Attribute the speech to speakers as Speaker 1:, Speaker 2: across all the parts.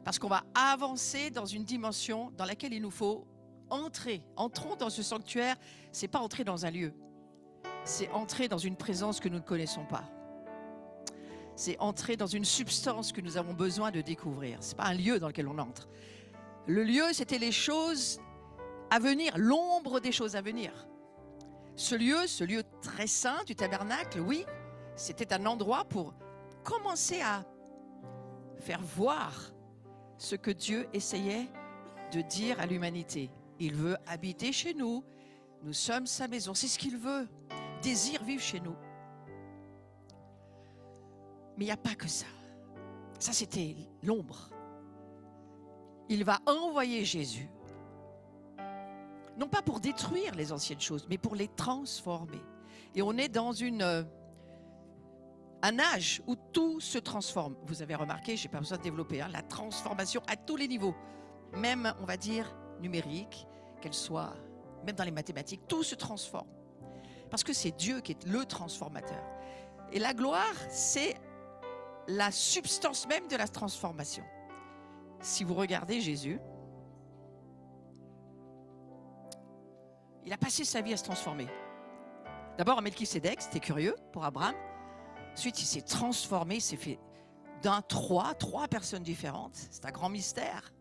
Speaker 1: Parce qu'on va avancer dans une dimension dans laquelle il nous faut entrer. Entrons dans ce sanctuaire, ce n'est pas entrer dans un lieu. C'est entrer dans une présence que nous ne connaissons pas. C'est entrer dans une substance que nous avons besoin de découvrir. Ce n'est pas un lieu dans lequel on entre. Le lieu, c'était les choses à venir, l'ombre des choses à venir. Ce lieu très saint du tabernacle, oui, c'était un endroit pour commencer à faire voir ce que Dieu essayait de dire à l'humanité. Il veut habiter chez nous, nous sommes sa maison, c'est ce qu'il veut, désire vivre chez nous. Mais il n'y a pas que ça. Ça, c'était l'ombre. Il va envoyer Jésus, non pas pour détruire les anciennes choses, mais pour les transformer. Et on est dans un âge où tout se transforme. Vous avez remarqué, je n'ai pas besoin de développer, la transformation à tous les niveaux, même, on va dire, numérique, qu'elle soit, même dans les mathématiques, tout se transforme. Parce que c'est Dieu qui est le transformateur. Et la gloire, c'est la substance même de la transformation. Si vous regardez Jésus, il a passé sa vie à se transformer. D'abord, Melchisédek, c'était curieux pour Abraham. Ensuite, il s'est transformé, il s'est fait trois personnes différentes. C'est un grand mystère.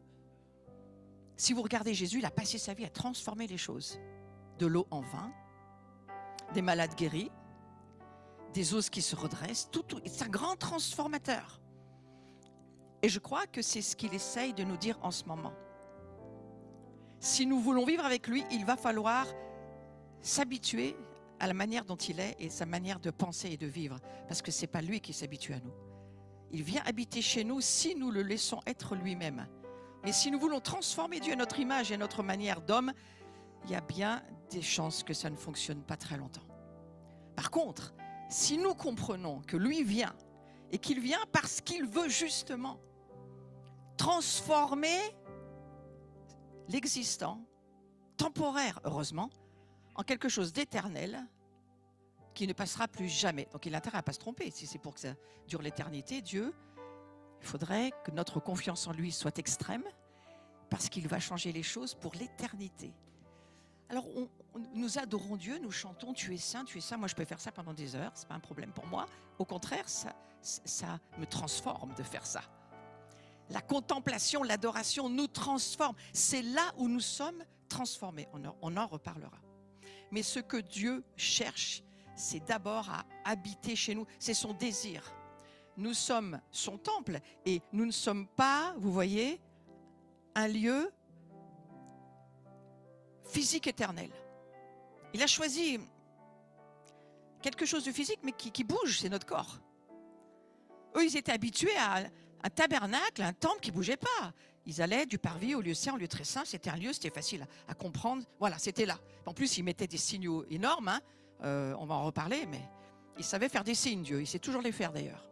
Speaker 1: Si vous regardez Jésus, il a passé sa vie à transformer les choses. De l'eau en vin, des malades guéris, des os qui se redressent. Tout. C'est un grand transformateur. Et je crois que c'est ce qu'il essaye de nous dire en ce moment. Si nous voulons vivre avec lui, il va falloir s'habituer à la manière dont il est et sa manière de penser et de vivre. Parce que ce n'est pas lui qui s'habitue à nous. Il vient habiter chez nous si nous le laissons être lui-même. Mais si nous voulons transformer Dieu à notre image et à notre manière d'homme, il y a bien des chances que ça ne fonctionne pas très longtemps. Par contre, si nous comprenons que lui vient et qu'il vient parce qu'il veut justement transformer l'existant, temporaire, heureusement, en quelque chose d'éternel qui ne passera plus jamais. Donc il a intérêt à ne pas se tromper. Si c'est pour que ça dure l'éternité, Dieu, il faudrait que notre confiance en lui soit extrême parce qu'il va changer les choses pour l'éternité. Alors nous adorons Dieu, nous chantons « Tu es saint, tu es saint ». Moi je peux faire ça pendant des heures, ce n'est pas un problème pour moi. Au contraire, ça me transforme de faire ça. La contemplation, l'adoration nous transforme. C'est là où nous sommes transformés. On en reparlera. Mais ce que Dieu cherche, c'est d'abord à habiter chez nous. C'est son désir. Nous sommes son temple et nous ne sommes pas, vous voyez, un lieu physique éternel. Il a choisi quelque chose de physique, mais qui bouge, c'est notre corps. Eux, ils étaient habitués à un tabernacle, un temple qui ne bougeait pas. Ils allaient du parvis au lieu saint, au lieu très saint. C'était un lieu, c'était facile à comprendre. Voilà, c'était là. En plus, ils mettaient des signaux énormes. On va en reparler, mais il savait faire des signes, Dieu. Il sait toujours les faire, d'ailleurs.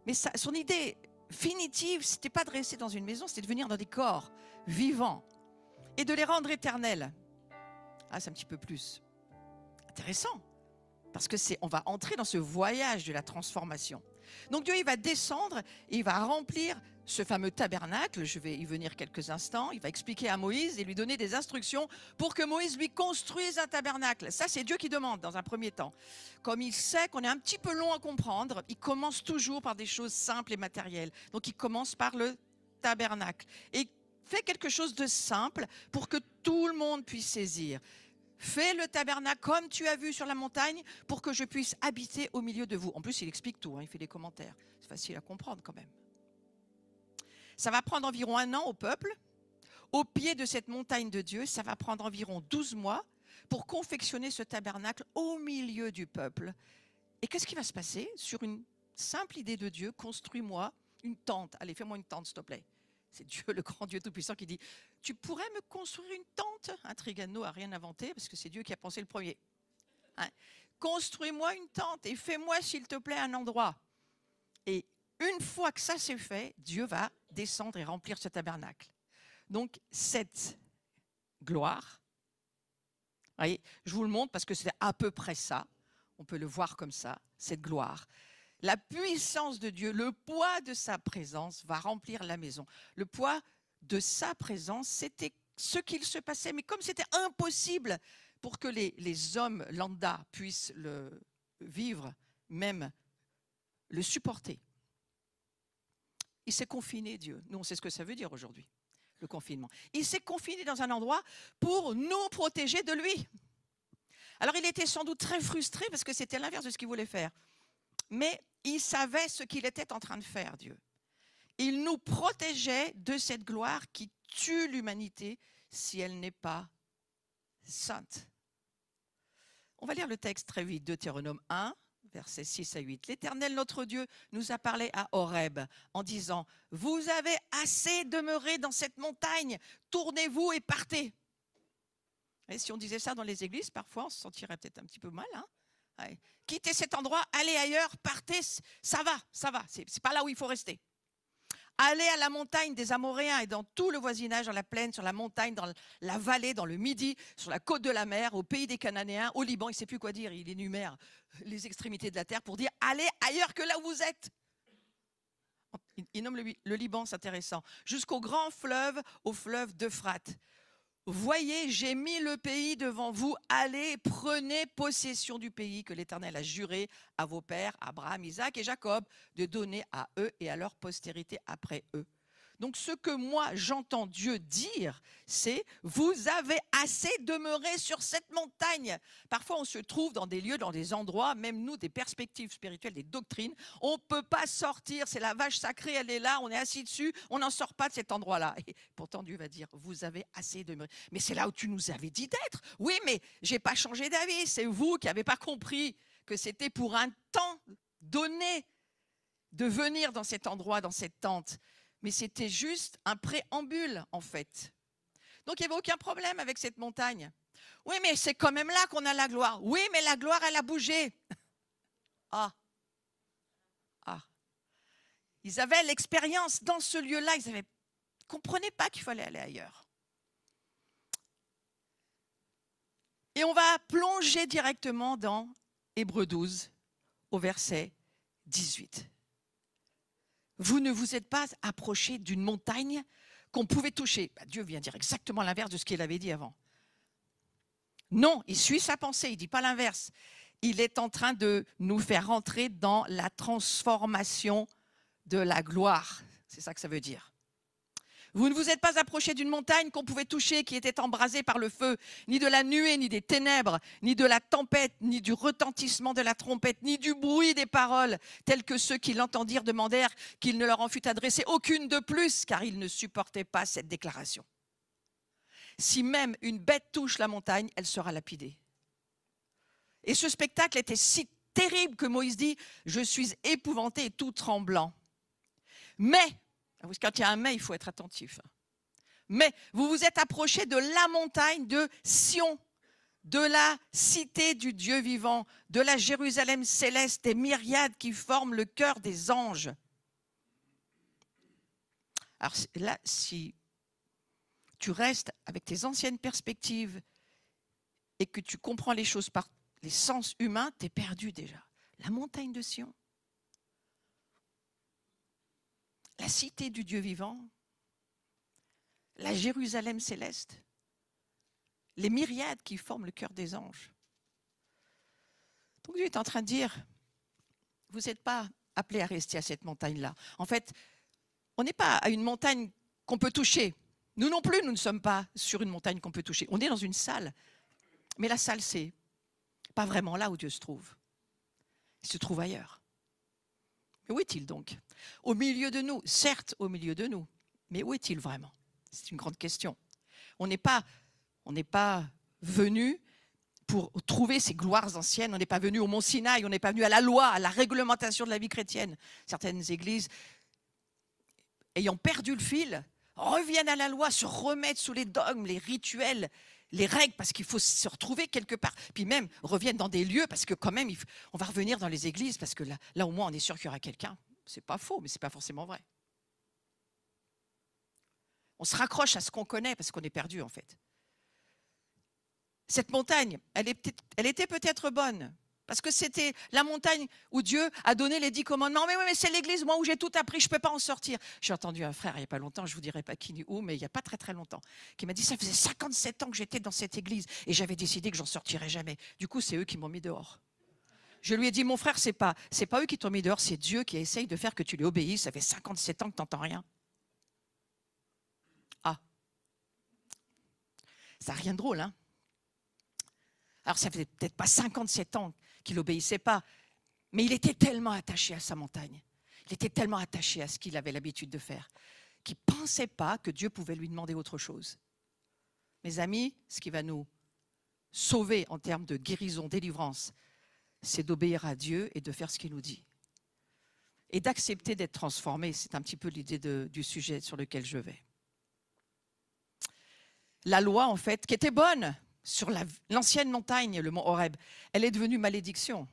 Speaker 1: Mais son idée finitive, ce n'était pas de rester dans une maison, c'était de venir dans des corps vivants et de les rendre éternels. Ah, c'est un petit peu plus intéressant. Parce que on va entrer dans ce voyage de la transformation. Donc Dieu, il va descendre et il va remplir ce fameux tabernacle. Je vais y venir quelques instants. Il va expliquer à Moïse et lui donner des instructions pour que Moïse lui construise un tabernacle. Ça, c'est Dieu qui demande dans un premier temps. Comme il sait qu'on est un petit peu long à comprendre, il commence toujours par des choses simples et matérielles. Donc il commence par le tabernacle. Et il fait quelque chose de simple pour que tout le monde puisse saisir. Fais le tabernacle comme tu as vu sur la montagne pour que je puisse habiter au milieu de vous. En plus, il explique tout, il fait des commentaires. C'est facile à comprendre quand même. Ça va prendre environ 1 an au peuple. Au pied de cette montagne de Dieu, ça va prendre environ 12 mois pour confectionner ce tabernacle au milieu du peuple. Et qu'est-ce qui va se passer? Sur une simple idée de Dieu, construis-moi une tente. Allez, fais-moi une tente, s'il te plaît. C'est Dieu, le grand Dieu Tout-Puissant, qui dit « Tu pourrais me construire une tente ?» Trigano n'a rien inventé, parce que c'est Dieu qui a pensé le premier. Construis-moi une tente et fais-moi, s'il te plaît, un endroit. Et une fois que ça c'est fait, Dieu va descendre et remplir ce tabernacle. Donc, cette gloire, voyez, je vous le montre parce que c'est à peu près ça. On peut le voir comme ça, cette gloire. la puissance de Dieu, le poids de sa présence va remplir la maison. Le poids de sa présence, c'était ce qu'il se passait. Mais comme c'était impossible pour que les hommes lambda puissent le vivre, même le supporter, il s'est confiné, Dieu. Nous, on sait ce que ça veut dire aujourd'hui, le confinement. Il s'est confiné dans un endroit pour nous protéger de lui. Alors, il était sans doute très frustré parce que c'était l'inverse de ce qu'il voulait faire. Mais il savait ce qu'il était en train de faire, Dieu. Il nous protégeait de cette gloire qui tue l'humanité si elle n'est pas sainte. On va lire le texte très vite, Deutéronome 1, versets 6 à 8. L'Éternel, notre Dieu, nous a parlé à Horeb en disant « Vous avez assez demeuré dans cette montagne, tournez-vous et partez. » Et si on disait ça dans les églises, parfois on se sentirait peut-être un petit peu mal. Ouais. Quittez cet endroit, allez ailleurs, partez, ça va, c'est pas là où il faut rester. Allez à la montagne des Amoréens et dans tout le voisinage, dans la plaine, sur la montagne, dans la vallée, dans le Midi, sur la côte de la mer, au pays des Cananéens, au Liban. Il ne sait plus quoi dire, il énumère les extrémités de la terre pour dire allez ailleurs que là où vous êtes. Il nomme le Liban, c'est intéressant. Jusqu'au grand fleuve, au fleuve d'Euphrate. Voyez, j'ai mis le pays devant vous, allez, prenez possession du pays que l'Éternel a juré à vos pères, Abraham, Isaac et Jacob, de donner à eux et à leur postérité après eux. Donc ce que moi j'entends Dieu dire, c'est « Vous avez assez demeuré sur cette montagne ». Parfois on se trouve dans des lieux, dans des endroits, même nous, des perspectives spirituelles, des doctrines, on ne peut pas sortir, c'est la vache sacrée, elle est là, on est assis dessus, on n'en sort pas de cet endroit-là. Et pourtant Dieu va dire « Vous avez assez demeuré ». Mais c'est là où tu nous avais dit d'être. Oui, mais je n'ai pas changé d'avis, c'est vous qui n'avez pas compris que c'était pour un temps donné de venir dans cet endroit, dans cette tente. Mais c'était juste un préambule, en fait. Donc, il n'y avait aucun problème avec cette montagne. Oui, mais c'est quand même là qu'on a la gloire. Oui, mais la gloire, elle a bougé. Ah. Ils avaient l'expérience dans ce lieu-là. Ils ne comprenaient pas qu'il fallait aller ailleurs. Et on va plonger directement dans Hébreux 12, au verset 18. Vous ne vous êtes pas approché d'une montagne qu'on pouvait toucher. Dieu vient dire exactement l'inverse de ce qu'il avait dit avant. Non, il suit sa pensée, il ne dit pas l'inverse. Il est en train de nous faire rentrer dans la transformation de la gloire. C'est ça que ça veut dire. Vous ne vous êtes pas approché d'une montagne qu'on pouvait toucher, qui était embrasée par le feu, ni de la nuée, ni des ténèbres, ni de la tempête, ni du retentissement de la trompette, ni du bruit des paroles, tels que ceux qui l'entendirent demandèrent qu'il ne leur en fût adressé aucune de plus, car ils ne supportaient pas cette déclaration. Si même une bête touche la montagne, elle sera lapidée. Et ce spectacle était si terrible que Moïse dit « Je suis épouvanté et tout tremblant. » Mais, quand il y a un mais, il faut être attentif. Mais vous vous êtes approché de la montagne de Sion, de la cité du Dieu vivant, de la Jérusalem céleste, des myriades qui forment le cœur des anges. Alors là, si tu restes avec tes anciennes perspectives et que tu comprends les choses par les sens humains, tu es perdu déjà. La montagne de Sion, la cité du Dieu vivant, la Jérusalem céleste, les myriades qui forment le cœur des anges. Donc Dieu est en train de dire, vous n'êtes pas appelés à rester à cette montagne-là. En fait, on n'est pas à une montagne qu'on peut toucher. Nous non plus, nous ne sommes pas sur une montagne qu'on peut toucher. On est dans une salle. Mais la salle, c'est pas vraiment là où Dieu se trouve. Il se trouve ailleurs. Mais où est-il donc? Au milieu de nous, certes au milieu de nous, mais où est-il vraiment? C'est une grande question. On n'est pas venu pour trouver ces gloires anciennes, on n'est pas venu au Mont Sinaï, on n'est pas venu à la loi, à la réglementation de la vie chrétienne. Certaines églises, ayant perdu le fil, reviennent à la loi, se remettent sous les dogmes, les rituels, les règles, parce qu'il faut se retrouver quelque part. Puis même reviennent dans des lieux, parce que quand même, on va revenir dans les églises, parce que là au moins, on est sûr qu'il y aura quelqu'un. C'est pas faux, mais c'est pas forcément vrai. On se raccroche à ce qu'on connaît, parce qu'on est perdu, en fait. Cette montagne, elle était peut-être bonne, Parce que c'était la montagne où Dieu a donné les 10 commandements. Mais oui, mais c'est l'église, moi, où j'ai tout appris, je ne peux pas en sortir. J'ai entendu un frère, il n'y a pas longtemps, je ne vous dirai pas qui ni où, mais il n'y a pas très très longtemps, qui m'a dit, ça faisait 57 ans que j'étais dans cette église et j'avais décidé que j'en sortirais jamais. Du coup, c'est eux qui m'ont mis dehors. Je lui ai dit, mon frère, c'est pas eux qui t'ont mis dehors, c'est Dieu qui essaye de faire que tu lui obéisses. Ça fait 57 ans que tu n'entends rien. Ah, ça n'a rien de drôle, hein? Alors, ça faisait peut-être pas 57 ans qu'il n'obéissait pas, mais il était tellement attaché à sa montagne. Il était tellement attaché à ce qu'il avait l'habitude de faire qu'il ne pensait pas que Dieu pouvait lui demander autre chose. Mes amis, ce qui va nous sauver en termes de guérison, délivrance, c'est d'obéir à Dieu et de faire ce qu'il nous dit. Et d'accepter d'être transformé, c'est un petit peu l'idée du sujet sur lequel je vais. La loi, en fait, qui était bonne sur l'ancienne montagne, le mont Horeb, elle est devenue malédiction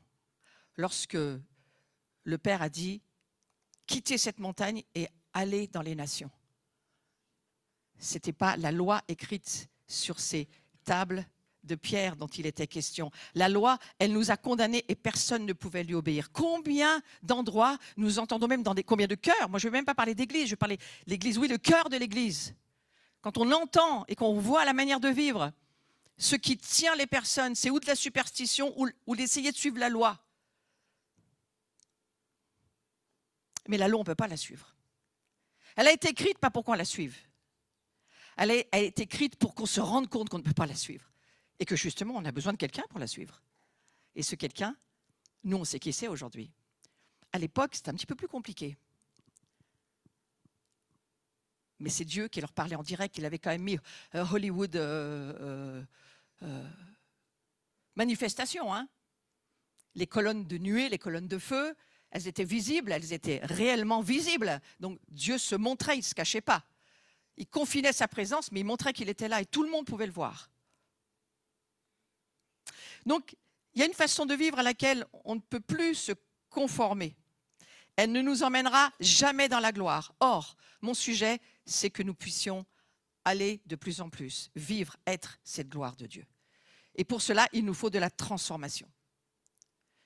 Speaker 1: lorsque le Père a dit « Quittez cette montagne et allez dans les nations ». Ce n'était pas la loi écrite sur ces tables de pierre dont il était question. La loi, elle nous a condamnés et personne ne pouvait lui obéir. Combien d'endroits nous entendons même dans combien de cœurs? Moi, je ne vais même pas parler d'église, je vais parler de l'église, oui, le cœur de l'église. Quand on entend et qu'on voit la manière de vivre, ce qui tient les personnes, c'est ou de la superstition ou d'essayer de suivre la loi. Mais la loi, on ne peut pas la suivre. Elle a été écrite pas pour qu'on la suive. Elle a été écrite pour qu'on se rende compte qu'on ne peut pas la suivre. Et que justement, on a besoin de quelqu'un pour la suivre. Et ce quelqu'un, nous, on sait qui c'est aujourd'hui. À l'époque, c'était un petit peu plus compliqué. Mais c'est Dieu qui leur parlait en direct. Il avait quand même mis Hollywood manifestation. Hein. Les colonnes de nuée, les colonnes de feu, elles étaient visibles, elles étaient réellement visibles. Donc Dieu se montrait, il ne se cachait pas. Il confinait sa présence, mais il montrait qu'il était là et tout le monde pouvait le voir. Donc, il y a une façon de vivre à laquelle on ne peut plus se conformer. Elle ne nous emmènera jamais dans la gloire. Or, mon sujet, c'est que nous puissions aller de plus en plus, vivre, être cette gloire de Dieu. Et pour cela, il nous faut de la transformation.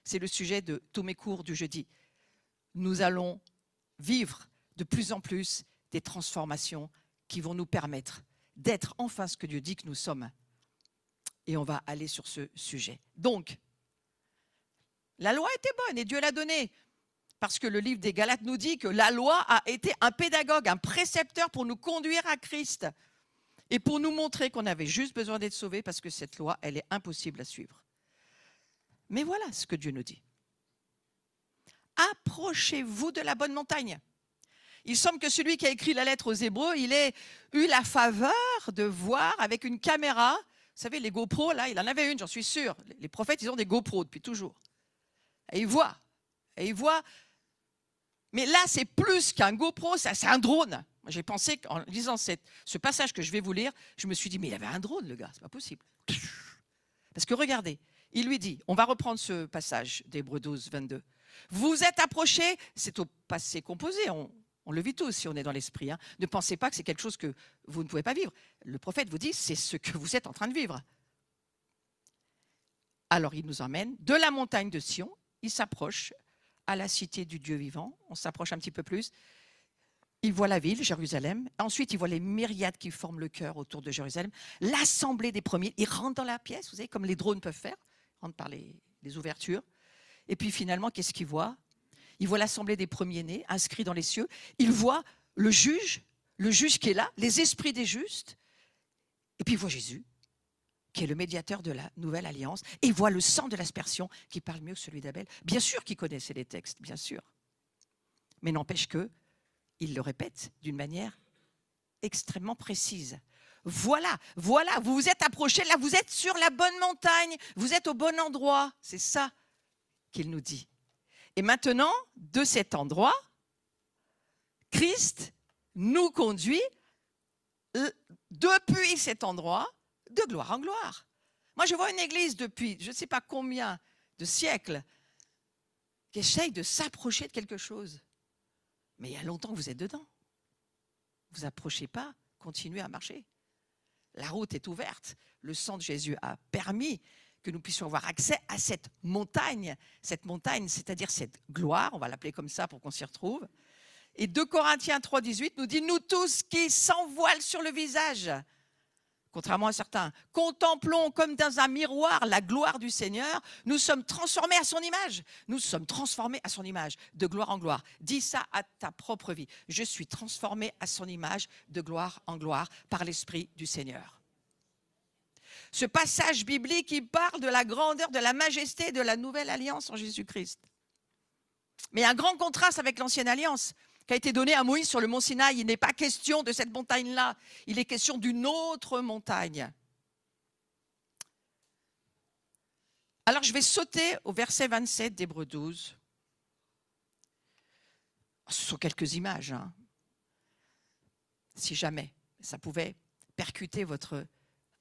Speaker 1: C'est le sujet de tous mes cours du jeudi. Nous allons vivre de plus en plus des transformations qui vont nous permettre d'être enfin ce que Dieu dit que nous sommes. Et on va aller sur ce sujet. Donc, la loi était bonne et Dieu l'a donnée. Parce que le livre des Galates nous dit que la loi a été un pédagogue, un précepteur pour nous conduire à Christ. Et pour nous montrer qu'on avait juste besoin d'être sauvés parce que cette loi, elle est impossible à suivre. Mais voilà ce que Dieu nous dit. Approchez-vous de la bonne montagne. Il semble que celui qui a écrit la lettre aux Hébreux, il ait eu la faveur de voir avec une caméra. Vous savez, les GoPro, là, il en avait une, j'en suis sûre. Les prophètes, ils ont des GoPro depuis toujours. Et ils voient. Mais là, c'est plus qu'un GoPro, c'est un drone. J'ai pensé qu'en lisant ce passage que je vais vous lire, je me suis dit, mais il avait un drone, le gars, c'est pas possible. Parce que regardez, il lui dit, on va reprendre ce passage d'Hébreux 12, 22. Vous êtes approchés, c'est au passé composé, on le vit tous si on est dans l'esprit. Hein. Ne pensez pas que c'est quelque chose que vous ne pouvez pas vivre. Le prophète vous dit, c'est ce que vous êtes en train de vivre. Alors il nous emmène de la montagne de Sion, il s'approche à la cité du Dieu vivant, on s'approche un petit peu plus. Il voit la ville, Jérusalem. Ensuite, il voit les myriades qui forment le cœur autour de Jérusalem. L'assemblée des premiers. Il rentre dans la pièce, vous savez, comme les drones peuvent faire. Il rentre par les ouvertures. Et puis finalement, qu'est-ce qu'il voit? Il voit l'assemblée des premiers-nés, inscrits dans les cieux. Il voit le juge qui est là, les esprits des justes. Et puis il voit Jésus, qui est le médiateur de la nouvelle alliance. Et il voit le sang de l'aspersion, qui parle mieux que celui d'Abel. Bien sûr qu'il connaissait les textes, bien sûr. Mais n'empêche que il le répète d'une manière extrêmement précise. Voilà, vous vous êtes approchés, là vous êtes sur la bonne montagne, vous êtes au bon endroit. C'est ça qu'il nous dit. Et maintenant, de cet endroit, Christ nous conduit depuis cet endroit de gloire en gloire. Moi, je vois une église depuis je ne sais pas combien de siècles qui essaye de s'approcher de quelque chose. Mais il y a longtemps que vous êtes dedans. Vous approchez pas, continuez à marcher. La route est ouverte. Le sang de Jésus a permis que nous puissions avoir accès à cette montagne, c'est-à-dire cette gloire, on va l'appeler comme ça pour qu'on s'y retrouve. Et 2 Corinthiens 3,18 nous dit « Nous tous qui sans voile sur le visage », contrairement à certains, contemplons comme dans un miroir la gloire du Seigneur, nous sommes transformés à son image. Nous sommes transformés à son image, de gloire en gloire. Dis ça à ta propre vie. Je suis transformé à son image, de gloire en gloire, par l'Esprit du Seigneur. Ce passage biblique, il parle de la grandeur, de la majesté de la nouvelle alliance en Jésus-Christ. Mais il y a un grand contraste avec l'ancienne alliance qui a été donnée à Moïse sur le mont Sinaï. Il n'est pas question de cette montagne-là, il est question d'une autre montagne. Alors je vais sauter au verset 27 d'Hébreux 12. Ce sont quelques images, hein. Si jamais ça pouvait percuter votre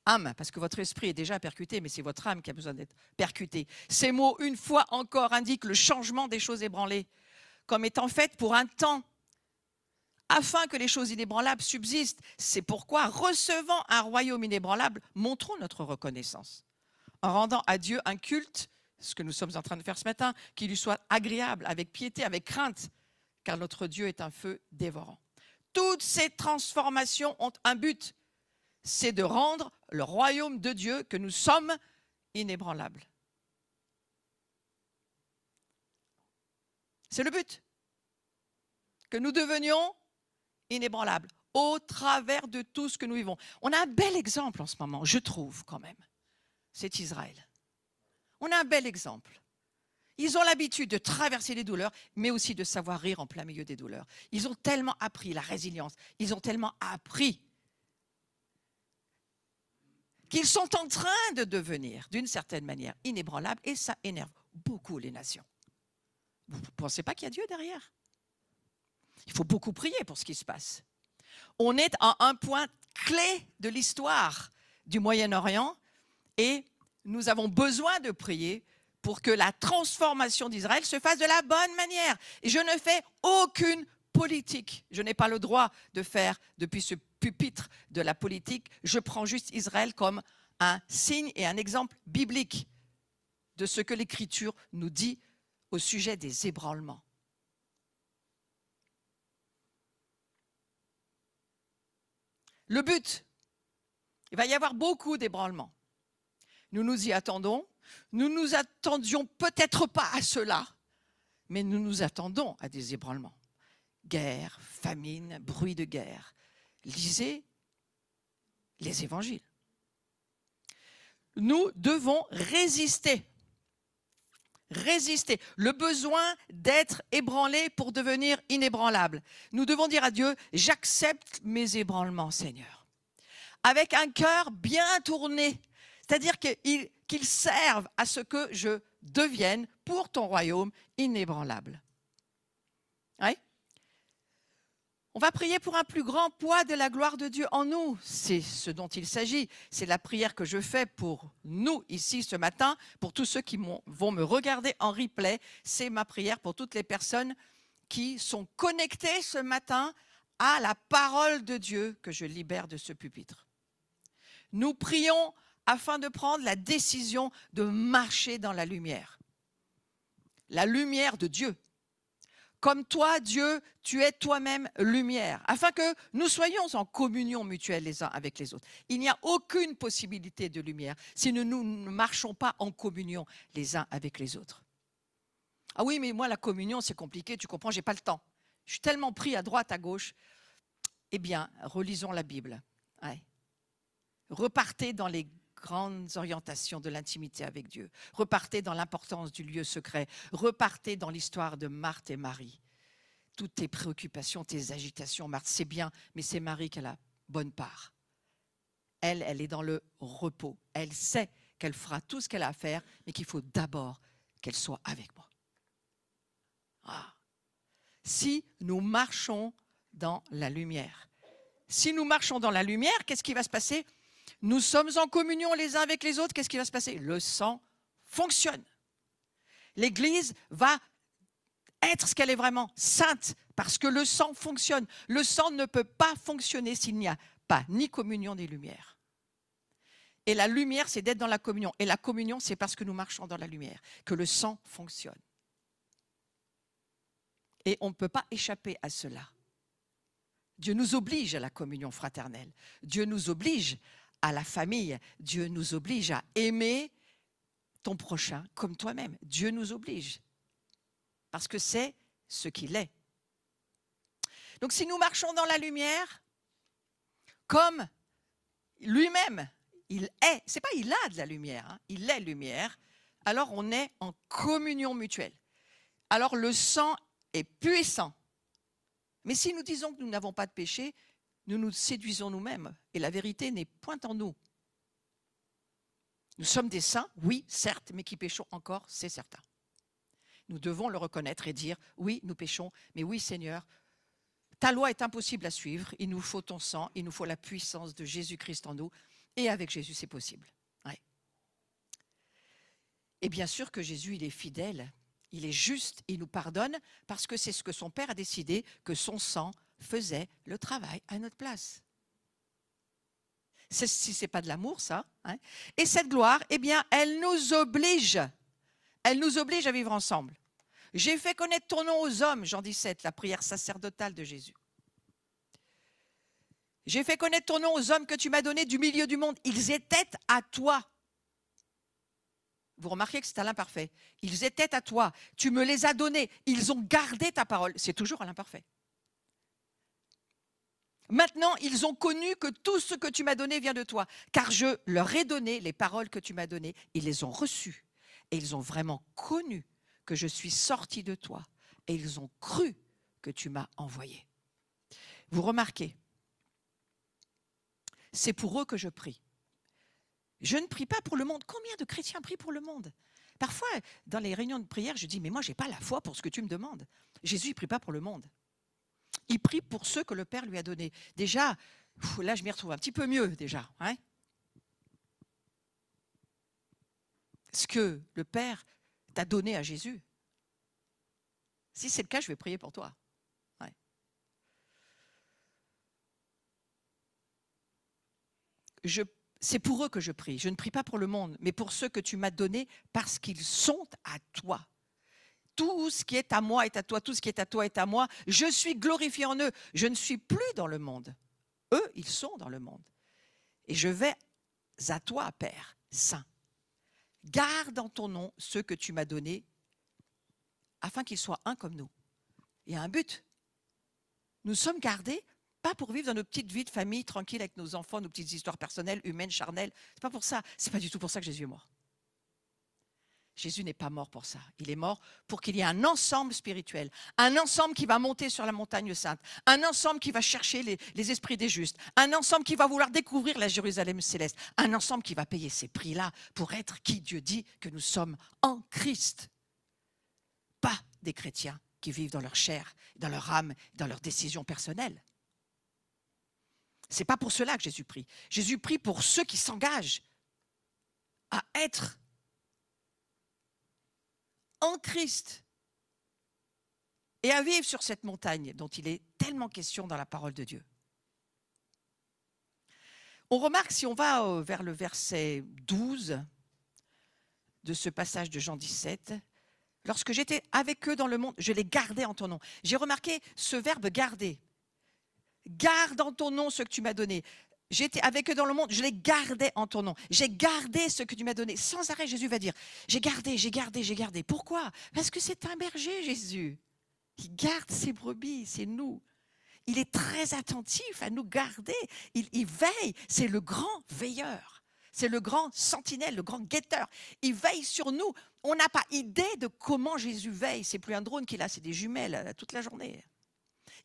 Speaker 1: âme, parce que votre esprit est déjà percuté, mais c'est votre âme qui a besoin d'être percutée. Ces mots, une fois encore, indiquent le changement des choses ébranlées, comme étant faites pour un temps, afin que les choses inébranlables subsistent. C'est pourquoi, recevant un royaume inébranlable, montrons notre reconnaissance, en rendant à Dieu un culte, ce que nous sommes en train de faire ce matin, qui lui soit agréable, avec piété, avec crainte, car notre Dieu est un feu dévorant. Toutes ces transformations ont un but, c'est de rendre le royaume de Dieu que nous sommes inébranlable. C'est le but. Que nous devenions inébranlables au travers de tout ce que nous vivons. On a un bel exemple en ce moment, je trouve quand même. C'est Israël. On a un bel exemple. Ils ont l'habitude de traverser les douleurs, mais aussi de savoir rire en plein milieu des douleurs. Ils ont tellement appris la résilience, ils ont tellement appris qu'ils sont en train de devenir, d'une certaine manière, inébranlables, et ça énerve beaucoup les nations. Vous ne pensez pas qu'il y a Dieu derrière? Il faut beaucoup prier pour ce qui se passe. On est à un point clé de l'histoire du Moyen-Orient et nous avons besoin de prier pour que la transformation d'Israël se fasse de la bonne manière. Et je ne fais aucune politique. Je n'ai pas le droit de faire, depuis ce pupitre de la politique, je prends juste Israël comme un signe et un exemple biblique de ce que l'Écriture nous dit au sujet des ébranlements. Le but, il va y avoir beaucoup d'ébranlements. Nous nous y attendons. Nous ne nous attendions peut-être pas à cela, mais nous nous attendons à des ébranlements. Guerre, famine, bruit de guerre. Lisez les évangiles. Nous devons résister. Résister. Le besoin d'être ébranlé pour devenir inébranlable. Nous devons dire à Dieu, j'accepte mes ébranlements, Seigneur. Avec un cœur bien tourné. C'est-à-dire qu'ils servent à ce que je devienne, pour ton royaume, inébranlable. Oui? On va prier pour un plus grand poids de la gloire de Dieu en nous. C'est ce dont il s'agit. C'est la prière que je fais pour nous ici ce matin, pour tous ceux qui vont me regarder en replay. C'est ma prière pour toutes les personnes qui sont connectées ce matin à la parole de Dieu que je libère de ce pupitre. Nous prions afin de prendre la décision de marcher dans la lumière. La lumière de Dieu. Comme toi, Dieu, tu es toi-même lumière, afin que nous soyons en communion mutuelle les uns avec les autres. Il n'y a aucune possibilité de lumière si nous ne marchons pas en communion les uns avec les autres. Ah oui, mais moi, la communion, c'est compliqué, tu comprends, je n'ai pas le temps. Je suis tellement pris à droite, à gauche. Eh bien, relisons la Bible. Ouais. Repartez dans les grandes orientations de l'intimité avec Dieu. Repartez dans l'importance du lieu secret. Repartez dans l'histoire de Marthe et Marie. Toutes tes préoccupations, tes agitations, Marthe, c'est bien, mais c'est Marie qui a la bonne part. Elle est dans le repos. Elle sait qu'elle fera tout ce qu'elle a à faire, mais qu'il faut d'abord qu'elle soit avec moi. Ah. Si nous marchons dans la lumière, qu'est-ce qui va se passer ? Nous sommes en communion les uns avec les autres. Qu'est-ce qui va se passer? Le sang fonctionne. L'Église va être ce qu'elle est vraiment, sainte, parce que le sang fonctionne. Le sang ne peut pas fonctionner s'il n'y a pas ni communion ni lumière. Et la lumière, c'est d'être dans la communion. Et la communion, c'est parce que nous marchons dans la lumière, que le sang fonctionne. Et on ne peut pas échapper à cela. Dieu nous oblige à la communion fraternelle. Dieu nous oblige à la famille. Dieu nous oblige à aimer ton prochain comme toi-même. Dieu nous oblige. Parce que c'est ce qu'il est. Donc si nous marchons dans la lumière, comme lui-même, il est, c'est pas il a de la lumière, hein, il est lumière, alors on est en communion mutuelle. Alors le sang est puissant. Mais si nous disons que nous n'avons pas de péché, nous nous séduisons nous-mêmes et la vérité n'est point en nous. Nous sommes des saints, oui, certes, mais qui péchons encore, c'est certain. Nous devons le reconnaître et dire, oui, nous péchons, mais oui, Seigneur, ta loi est impossible à suivre, il nous faut ton sang, il nous faut la puissance de Jésus-Christ en nous, et avec Jésus, c'est possible. Ouais. Et bien sûr que Jésus, il est fidèle, il est juste, il nous pardonne, parce que c'est ce que son Père a décidé, que son sang faisait le travail à notre place. Si ce n'est pas de l'amour, ça. Hein. Et cette gloire, eh bien, elle nous oblige à vivre ensemble. J'ai fait connaître ton nom aux hommes, Jean 17, la prière sacerdotale de Jésus. J'ai fait connaître ton nom aux hommes que tu m'as donnés du milieu du monde. Ils étaient à toi. Vous remarquez que c'est à l'imparfait. Ils étaient à toi. Tu me les as donnés. Ils ont gardé ta parole. C'est toujours à l'imparfait. Maintenant, ils ont connu que tout ce que tu m'as donné vient de toi. Car je leur ai donné les paroles que tu m'as données. Ils les ont reçues. Et ils ont vraiment connu que je suis sorti de toi. Et ils ont cru que tu m'as envoyé. Vous remarquez, c'est pour eux que je prie. Je ne prie pas pour le monde. Combien de chrétiens prient pour le monde? Parfois, dans les réunions de prière, je dis, mais moi, je n'ai pas la foi pour ce que tu me demandes. Jésus, il ne prie pas pour le monde. Il prie pour ceux que le Père lui a donnés. Déjà, là, je m'y retrouve un petit peu mieux, déjà. Hein, ce que le Père t'a donné à Jésus. Si c'est le cas, je vais prier pour toi. Ouais. C'est pour eux que je prie. Je ne prie pas pour le monde, mais pour ceux que tu m'as donnés parce qu'ils sont à toi. Tout ce qui est à moi est à toi, tout ce qui est à toi est à moi. Je suis glorifié en eux. Je ne suis plus dans le monde. Eux, ils sont dans le monde. Et je vais à toi, Père Saint. Garde en ton nom ceux que tu m'as donnés, afin qu'ils soient un comme nous. Il y a un but. Nous sommes gardés, pas pour vivre dans nos petites vies de famille, tranquilles avec nos enfants, nos petites histoires personnelles, humaines, charnelles. C'est pas pour ça. C'est pas du tout pour ça que Jésus est mort. Jésus n'est pas mort pour ça. Il est mort pour qu'il y ait un ensemble spirituel, un ensemble qui va monter sur la montagne sainte, un ensemble qui va chercher les esprits des justes, un ensemble qui va vouloir découvrir la Jérusalem céleste, un ensemble qui va payer ces prix-là pour être qui Dieu dit que nous sommes en Christ. Pas des chrétiens qui vivent dans leur chair, dans leur âme, dans leurs décisions personnelles. Ce n'est pas pour cela que Jésus prie. Jésus prie pour ceux qui s'engagent à être en Christ et à vivre sur cette montagne dont il est tellement question dans la parole de Dieu. On remarque, si on va vers le verset 12 de ce passage de Jean 17, lorsque j'étais avec eux dans le monde, je les gardais en ton nom. J'ai remarqué ce verbe garder. Garde en ton nom ce que tu m'as donné. J'étais avec eux dans le monde, je les gardais en ton nom. J'ai gardé ce que tu m'as donné. Sans arrêt, Jésus va dire, j'ai gardé, j'ai gardé, j'ai gardé. Pourquoi? Parce que c'est un berger, Jésus. Il garde ses brebis, c'est nous. Il est très attentif à nous garder. Il veille, c'est le grand veilleur. C'est le grand sentinelle, le grand guetteur. Il veille sur nous. On n'a pas idée de comment Jésus veille. C'est plus un drone qu'il a, c'est des jumelles toute la journée.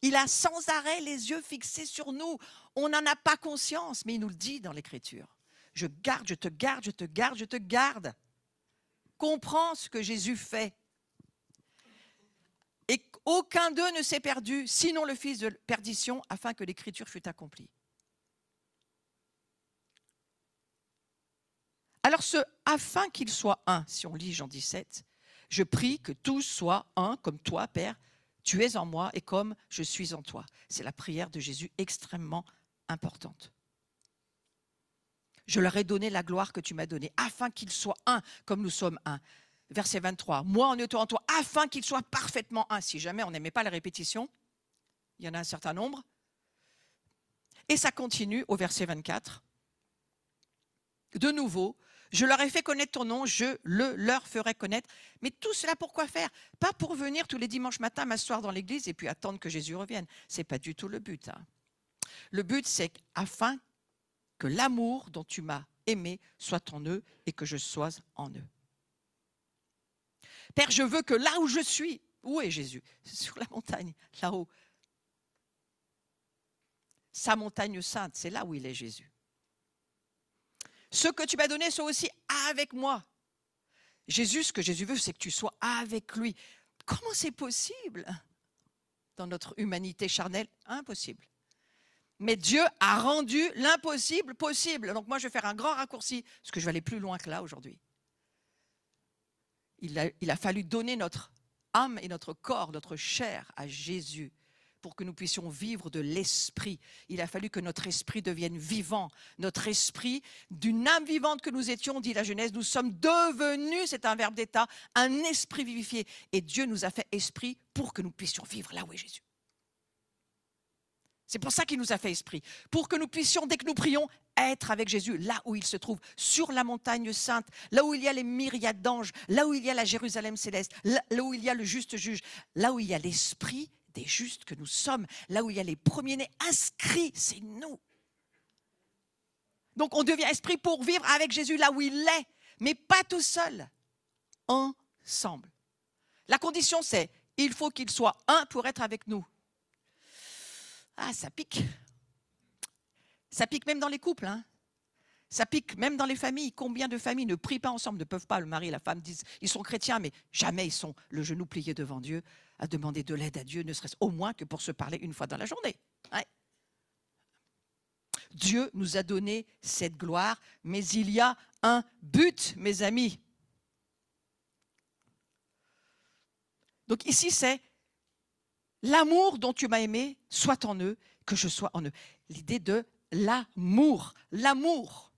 Speaker 1: Il a sans arrêt les yeux fixés sur nous. On n'en a pas conscience, mais il nous le dit dans l'Écriture. Je garde, je te garde, je te garde, je te garde. Comprends ce que Jésus fait. Et aucun d'eux ne s'est perdu, sinon le fils de perdition, afin que l'Écriture fût accomplie. Alors afin qu'ils soient un, si on lit Jean 17, je prie que tous soient un, comme toi, Père, tu es en moi et comme je suis en toi. C'est la prière de Jésus extrêmement importante. Je leur ai donné la gloire que tu m'as donnée, afin qu'ils soient un, comme nous sommes un. Verset 23, moi en étant en toi, afin qu'ils soient parfaitement un. Si jamais on n'aimait pas la répétition, il y en a un certain nombre. Et ça continue au verset 24. De nouveau, je leur ai fait connaître ton nom, je leur ferai connaître. Mais tout cela pour quoi faire? Pas pour venir tous les dimanches matins m'asseoir dans l'église et puis attendre que Jésus revienne. Ce n'est pas du tout le but. Hein. Le but, c'est afin que l'amour dont tu m'as aimé soit en eux et que je sois en eux. Père, je veux que là où je suis, où est Jésus? Sur la montagne, là-haut. Sa montagne sainte, c'est là où il est Jésus. Ce que tu m'as donné soit aussi avec moi. Jésus, ce que Jésus veut, c'est que tu sois avec lui. Comment c'est possible? Dans notre humanité charnelle, impossible. Mais Dieu a rendu l'impossible possible. Donc moi, je vais faire un grand raccourci, parce que je vais aller plus loin que là aujourd'hui. Il a fallu donner notre âme et notre corps, notre chair à Jésus pour que nous puissions vivre de l'esprit. Il a fallu que notre esprit devienne vivant. Notre esprit, d'une âme vivante que nous étions, dit la Genèse, nous sommes devenus, c'est un verbe d'état, un esprit vivifié. Et Dieu nous a fait esprit pour que nous puissions vivre là où est Jésus. C'est pour ça qu'il nous a fait esprit, pour que nous puissions, dès que nous prions, être avec Jésus, là où il se trouve, sur la montagne sainte, là où il y a les myriades d'anges, là où il y a la Jérusalem céleste, là où il y a le juste juge, là où il y a l'esprit des justes que nous sommes, là où il y a les premiers-nés inscrits, c'est nous. Donc on devient esprit pour vivre avec Jésus là où il est, mais pas tout seul, ensemble. La condition c'est, il faut qu'il soit un pour être avec nous. Ah, ça pique. Ça pique même dans les couples. Hein. Ça pique même dans les familles. Combien de familles ne prient pas ensemble, ne peuvent pas, le mari et la femme disent, ils sont chrétiens, mais jamais ils sont le genou plié devant Dieu, à demander de l'aide à Dieu, ne serait-ce au moins que pour se parler une fois dans la journée. Ouais. Dieu nous a donné cette gloire, mais il y a un but, mes amis. Donc ici, c'est l'amour dont tu m'as aimé soit en eux, que je sois en eux. L'idée de l'amour. L'amour.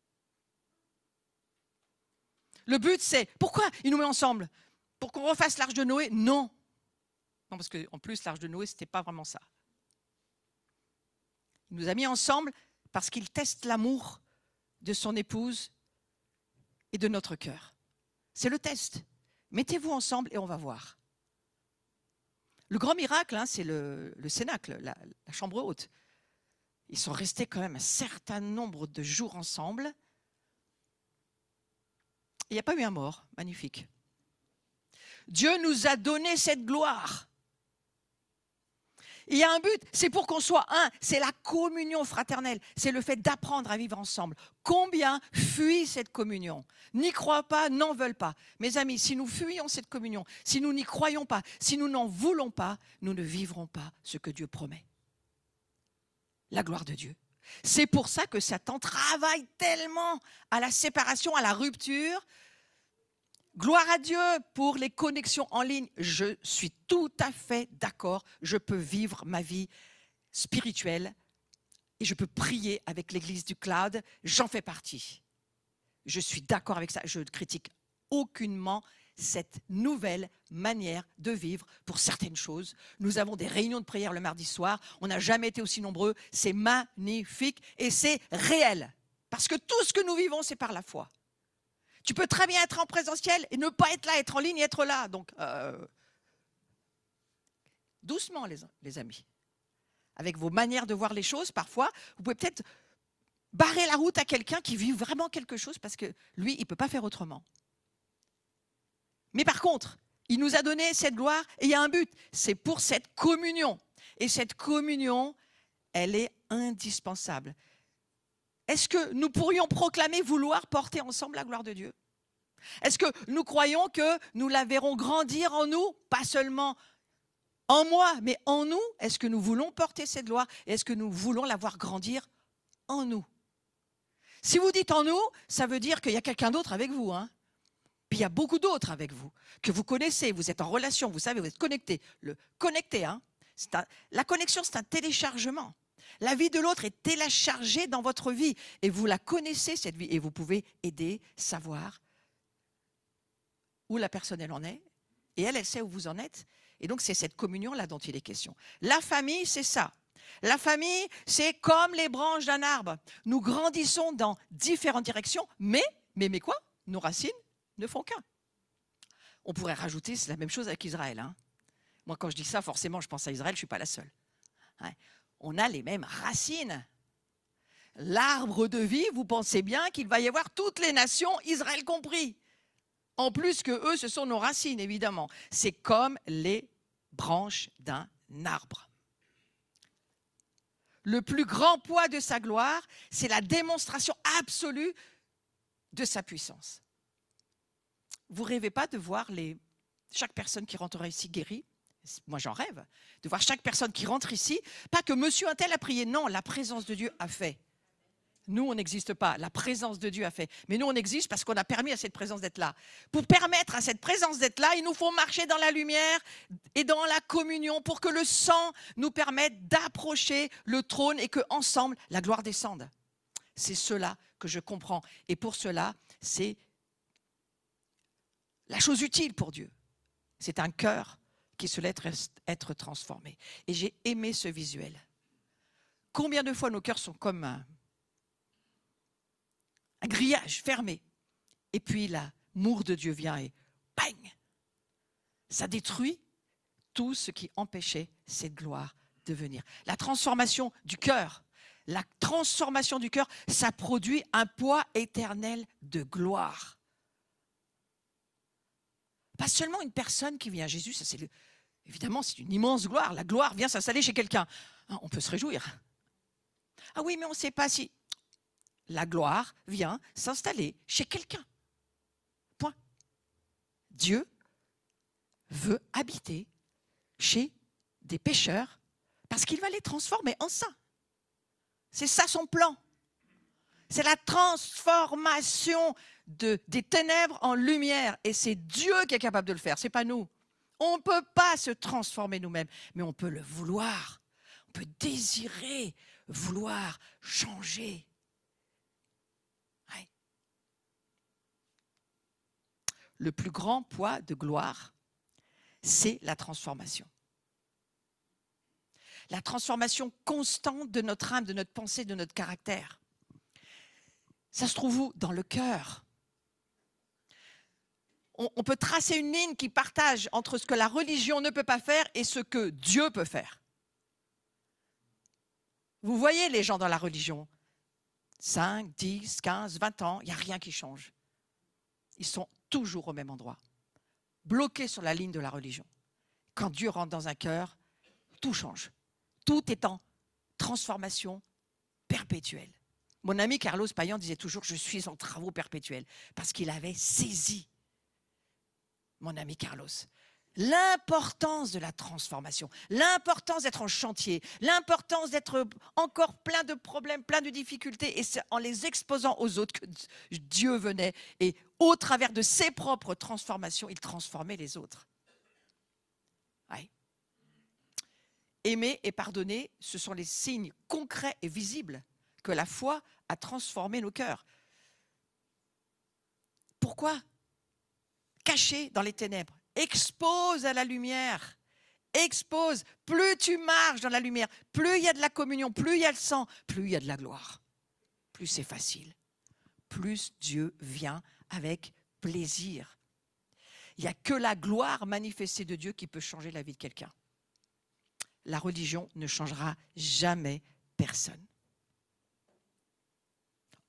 Speaker 1: Le but, c'est, pourquoi il nous met ensemble? Pour qu'on refasse l'Arche de Noé? Non. Non, parce qu'en plus, l'Arche de Noé, ce n'était pas vraiment ça. Il nous a mis ensemble parce qu'il teste l'amour de son épouse et de notre cœur. C'est le test. Mettez-vous ensemble et on va voir. Le grand miracle, hein, c'est le cénacle, la chambre haute. Ils sont restés quand même un certain nombre de jours ensemble. Il n'y a pas eu un mort. Magnifique. Dieu nous a donné cette gloire. Il y a un but, c'est pour qu'on soit un. C'est la communion fraternelle. C'est le fait d'apprendre à vivre ensemble. Combien fuient cette communion? N'y croient pas, n'en veulent pas. Mes amis, si nous fuyons cette communion, si nous n'y croyons pas, si nous n'en voulons pas, nous ne vivrons pas ce que Dieu promet. La gloire de Dieu. C'est pour ça que Satan travaille tellement à la séparation, à la rupture. Gloire à Dieu pour les connexions en ligne. Je suis tout à fait d'accord. Je peux vivre ma vie spirituelle et je peux prier avec l'église du cloud. J'en fais partie. Je suis d'accord avec ça. Je ne critique aucunement cette nouvelle manière de vivre pour certaines choses. Nous avons des réunions de prière le mardi soir. On n'a jamais été aussi nombreux. C'est magnifique et c'est réel. Parce que tout ce que nous vivons, c'est par la foi. Tu peux très bien être en présentiel et ne pas être là, être en ligne et être là. Donc, doucement, les amis. Avec vos manières de voir les choses, parfois, vous pouvez peut-être barrer la route à quelqu'un qui vit vraiment quelque chose parce que lui, il ne peut pas faire autrement. Mais par contre, il nous a donné cette gloire et il y a un but. C'est pour cette communion. Et cette communion, elle est indispensable. Est-ce que nous pourrions proclamer vouloir porter ensemble la gloire de Dieu? Est-ce que nous croyons que nous la verrons grandir en nous? Pas seulement en moi, mais en nous. Est-ce que nous voulons porter cette gloire? Et est-ce que nous voulons la voir grandir en nous? Si vous dites en nous, ça veut dire qu'il y a quelqu'un d'autre avec vous. Hein? Puis il y a beaucoup d'autres avec vous, que vous connaissez, vous êtes en relation, vous savez, vous êtes connectés. Le connecté, hein? La connexion, c'est un téléchargement. La vie de l'autre est téléchargée dans votre vie et vous la connaissez, cette vie, et vous pouvez aider, savoir où la personne elle en est et elle sait où vous en êtes. Et donc, c'est cette communion-là dont il est question. La famille, c'est ça. La famille, c'est comme les branches d'un arbre. Nous grandissons dans différentes directions, mais quoi? Nos racines ne font qu'un. On pourrait rajouter, c'est la même chose avec Israël. Hein. Moi, quand je dis ça, forcément, je pense à Israël, je ne suis pas la seule. Ouais. On a les mêmes racines. L'arbre de vie, vous pensez bien qu'il va y avoir toutes les nations, Israël compris. En plus que eux, ce sont nos racines, évidemment. C'est comme les branches d'un arbre. Le plus grand poids de sa gloire, c'est la démonstration absolue de sa puissance. Vous ne rêvez pas de voir chaque personne qui rentrera ici guérie? Moi, j'en rêve. De voir chaque personne qui rentre ici, pas que monsieur un tel a prié, non, la présence de Dieu a fait. Nous, on n'existe pas, la présence de Dieu a fait. Mais nous, on existe parce qu'on a permis à cette présence d'être là. Pour permettre à cette présence d'être là, il nous faut marcher dans la lumière et dans la communion pour que le sang nous permette d'approcher le trône et qu'ensemble, la gloire descende. C'est cela que je comprends. Et pour cela, c'est la chose utile pour Dieu. C'est un cœur qui se laisse être transformé. Et j'ai aimé ce visuel. Combien de fois nos cœurs sont comme un grillage fermé. Et puis l'amour de Dieu vient et bang, ça détruit tout ce qui empêchait cette gloire de venir. La transformation du cœur, ça produit un poids éternel de gloire. Pas seulement une personne qui vient à Jésus, ça évidemment c'est une immense gloire. La gloire vient s'installer chez quelqu'un. On peut se réjouir. Ah oui, mais on ne sait pas si... La gloire vient s'installer chez quelqu'un. Point. Dieu veut habiter chez des pécheurs parce qu'il va les transformer en saints. C'est ça son plan. C'est la transformation des ténèbres en lumière. Et c'est Dieu qui est capable de le faire, ce n'est pas nous. On ne peut pas se transformer nous-mêmes, mais on peut le vouloir. On peut désirer, vouloir changer. Le plus grand poids de gloire, c'est la transformation. La transformation constante de notre âme, de notre pensée, de notre caractère. Ça se trouve où? Dans le cœur. On peut tracer une ligne qui partage entre ce que la religion ne peut pas faire et ce que Dieu peut faire. Vous voyez les gens dans la religion, 5, 10, 15, 20 ans, il n'y a rien qui change. Ils sont toujours au même endroit, bloqués sur la ligne de la religion. Quand Dieu rentre dans un cœur, tout change. Tout est en transformation perpétuelle. Mon ami Carlos Payan disait toujours « Je suis en travaux perpétuels » parce qu'il avait saisi, mon ami Carlos, l'importance de la transformation, l'importance d'être en chantier, l'importance d'être encore plein de problèmes, plein de difficultés, et c'est en les exposant aux autres que Dieu venait et au travers de ses propres transformations, il transformait les autres. Ouais. Aimer et pardonner, ce sont les signes concrets et visibles que la foi a transformé nos cœurs. Pourquoi cacher dans les ténèbres? Expose à la lumière. Expose. Plus tu marches dans la lumière, plus il y a de la communion, plus il y a le sang, plus il y a de la gloire. Plus c'est facile. Plus Dieu vient avec plaisir. Il n'y a que la gloire manifestée de Dieu qui peut changer la vie de quelqu'un. La religion ne changera jamais personne.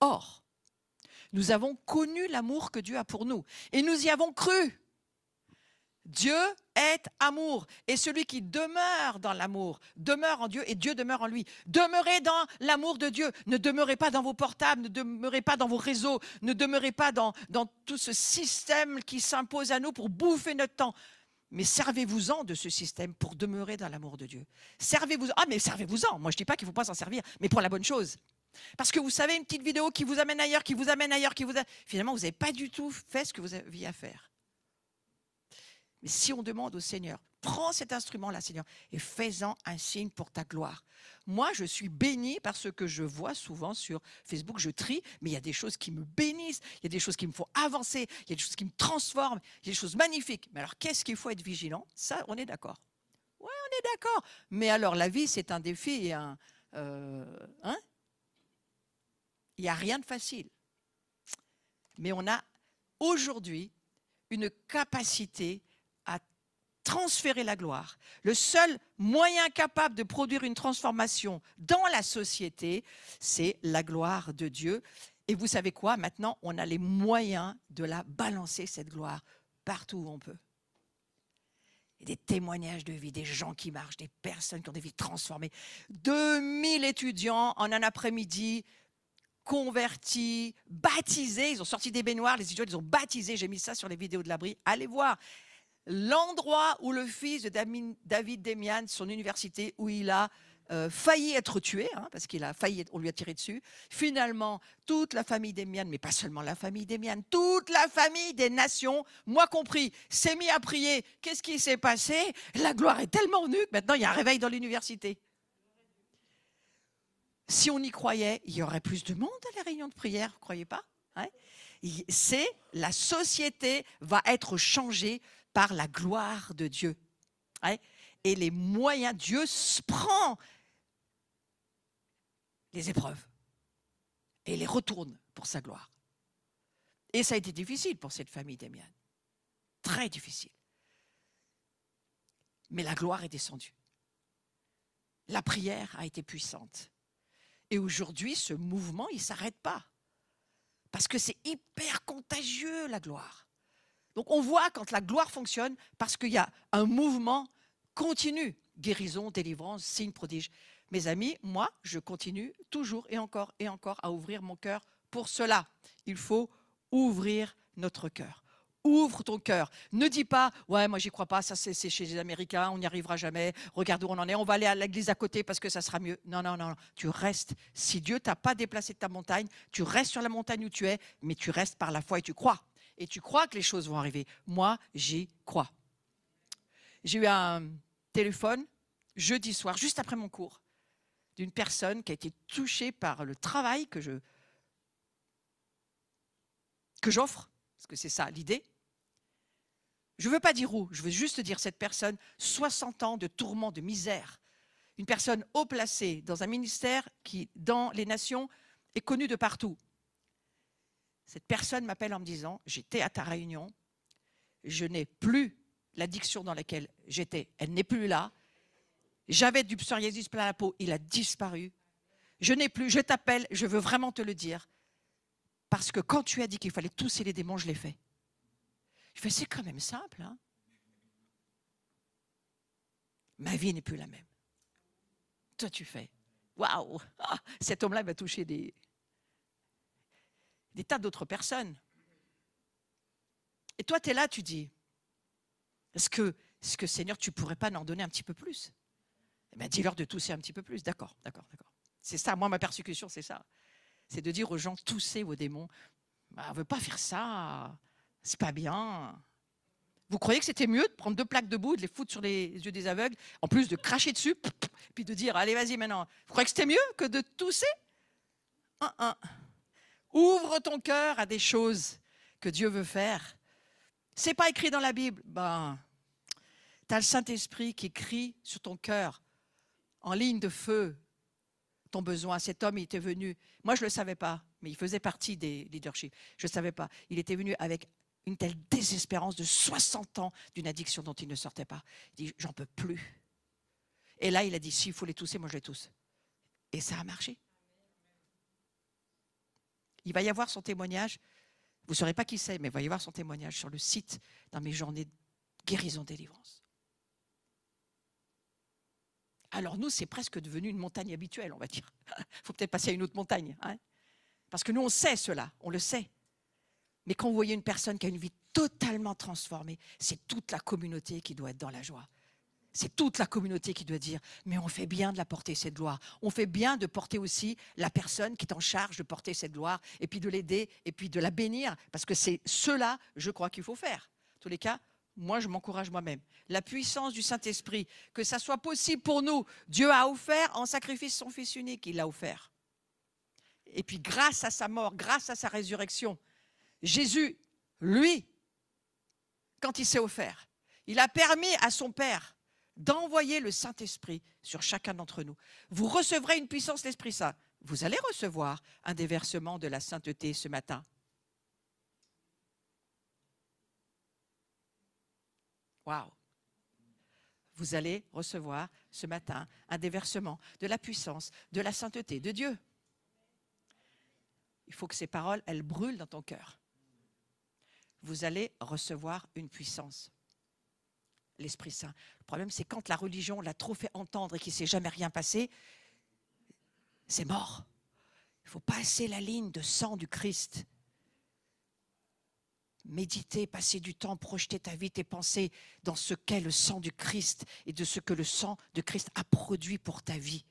Speaker 1: Or, nous avons connu l'amour que Dieu a pour nous et nous y avons cru. Dieu est amour et celui qui demeure dans l'amour demeure en Dieu et Dieu demeure en lui. Demeurez dans l'amour de Dieu. Ne demeurez pas dans vos portables, ne demeurez pas dans vos réseaux, ne demeurez pas dans tout ce système qui s'impose à nous pour bouffer notre temps. Mais servez-vous-en de ce système pour demeurer dans l'amour de Dieu. Servez-vous-en. Ah, mais servez-vous-en. Moi, je ne dis pas qu'il ne faut pas s'en servir, mais pour la bonne chose. Parce que vous savez, une petite vidéo qui vous amène ailleurs, finalement, vous n'avez pas du tout fait ce que vous aviez à faire. Mais si on demande au Seigneur, prends cet instrument-là, Seigneur, et fais-en un signe pour ta gloire. Moi, je suis bénie par ce que je vois souvent sur Facebook. Je trie, mais il y a des choses qui me bénissent, il y a des choses qui me font avancer, il y a des choses qui me transforment, il y a des choses magnifiques. Mais alors, qu'est-ce qu'il faut être vigilant? Ça, on est d'accord. Ouais, on est d'accord. Mais alors, la vie, c'est un défi et un... hein? Il n'y a rien de facile. Mais on a aujourd'hui une capacité à transférer la gloire. Le seul moyen capable de produire une transformation dans la société, c'est la gloire de Dieu. Et vous savez quoi? Maintenant, on a les moyens de la balancer, cette gloire, partout où on peut. Et des témoignages de vie, des gens qui marchent, des personnes qui ont des vies transformées. 2000 étudiants en un après-midi, convertis, baptisés. Ils ont sorti des baignoires, les étudiants, ils ont baptisé. J'ai mis ça sur les vidéos de l'abri. Allez voir l'endroit où le fils de David Demian, son université, où il a failli être tué, parce qu'il a failli, on lui a tiré dessus. Finalement, toute la famille Demian, mais pas seulement la famille Demian, toute la famille des nations, moi compris, s'est mis à prier. Qu'est-ce qui s'est passé? La gloire est tellement venue que maintenant il y a un réveil dans l'université. Si on y croyait, il y aurait plus de monde à la réunion de prière, vous ne croyez pas? C'est la société va être changée par la gloire de Dieu. Et les moyens, Dieu prend les épreuves et les retourne pour sa gloire. Et ça a été difficile pour cette famille Demian. Très difficile. Mais la gloire est descendue. La prière a été puissante. Et aujourd'hui, ce mouvement, il ne s'arrête pas. Parce que c'est hyper contagieux, la gloire. Donc on voit quand la gloire fonctionne, parce qu'il y a un mouvement continu. Guérison, délivrance, signe, prodige. Mes amis, moi, je continue toujours et encore à ouvrir mon cœur pour cela. Il faut ouvrir notre cœur. Ouvre ton cœur. Ne dis pas, ouais, moi j'y crois pas, ça c'est chez les Américains, on n'y arrivera jamais, regarde où on en est, on va aller à l'église à côté parce que ça sera mieux. Non, non, non, tu restes. Si Dieu t'a pas déplacé de ta montagne, tu restes sur la montagne où tu es, mais tu restes par la foi et tu crois. Et tu crois que les choses vont arriver. Moi, j'y crois. J'ai eu un téléphone jeudi soir, juste après mon cours, d'une personne qui a été touchée par le travail que j'offre, parce que c'est ça l'idée. Je ne veux pas dire où, je veux juste dire cette personne, 60 ans de tourment, de misère. Une personne haut placée dans un ministère qui, dans les nations, est connue de partout. Cette personne m'appelle en me disant, j'étais à ta réunion, je n'ai plus l'addiction dans laquelle j'étais, elle n'est plus là. J'avais du psoriasis plein la peau, il a disparu. Je n'ai plus, je t'appelle, je veux vraiment te le dire. Parce que quand tu as dit qu'il fallait tousser les démons, je l'ai fait. Je fais, c'est quand même simple. Ma vie n'est plus la même. Toi, tu fais, waouh, cet homme-là va toucher des tas d'autres personnes. Et toi, tu es là, tu dis, est-ce que Seigneur, tu ne pourrais pas en donner un petit peu plus? Eh bien, dis-leur de tousser un petit peu plus. D'accord, d'accord, d'accord. C'est ça, moi, ma persécution, c'est ça. C'est de dire aux gens, toussez vos démons. Bah, on ne veut pas faire ça. C'est pas bien. Vous croyez que c'était mieux de prendre 2 plaques de boue, de les foutre sur les yeux des aveugles, en plus de cracher dessus, puis de dire, allez, vas-y maintenant. Vous croyez que c'était mieux que de tousser? Ouvre ton cœur à des choses que Dieu veut faire. C'est pas écrit dans la Bible. Ben, tu as le Saint-Esprit qui écrit sur ton cœur, en ligne de feu, ton besoin. Cet homme, il était venu, moi je ne le savais pas, mais il faisait partie des leaderships. Je ne savais pas. Il était venu avec une telle désespérance de 60 ans d'une addiction dont il ne sortait pas. Il dit, j'en peux plus. Et là, il a dit, s'il faut les tousser, moi je les tousse. Et ça a marché. Il va y avoir son témoignage. Vous ne saurez pas qui c'est, mais il va y avoir son témoignage sur le site dans mes journées de guérison, délivrance. Alors nous, c'est presque devenu une montagne habituelle, on va dire. Il faut peut-être passer à une autre montagne. Parce que nous, on sait cela, on le sait. Mais quand vous voyez une personne qui a une vie totalement transformée, c'est toute la communauté qui doit être dans la joie. C'est toute la communauté qui doit dire, mais on fait bien de la porter, cette gloire. On fait bien de porter aussi la personne qui est en charge de porter cette gloire, et puis de l'aider, et puis de la bénir, parce que c'est cela, je crois, qu'il faut faire. En tous les cas, Moi, je m'encourage moi-même. La puissance du Saint-Esprit, que ça soit possible pour nous. Dieu a offert en sacrifice son Fils unique, il l'a offert. Et puis grâce à sa mort, grâce à sa résurrection, Jésus, lui, quand il s'est offert, il a permis à son Père d'envoyer le Saint-Esprit sur chacun d'entre nous. Vous recevrez une puissance de l'Esprit Saint. Vous allez recevoir un déversement de la sainteté ce matin. Waouh! Vous allez recevoir ce matin un déversement de la puissance, de la sainteté de Dieu. Il faut que ces paroles, elles brûlent dans ton cœur. Vous allez recevoir une puissance. L'Esprit Saint. Le problème, c'est quand la religion l'a trop fait entendre et qu'il ne s'est jamais rien passé, c'est mort. Il faut passer la ligne de sang du Christ. Méditer, passer du temps, projeter ta vie, tes pensées dans ce qu'est le sang du Christ et de ce que le sang de Christ a produit pour ta vie.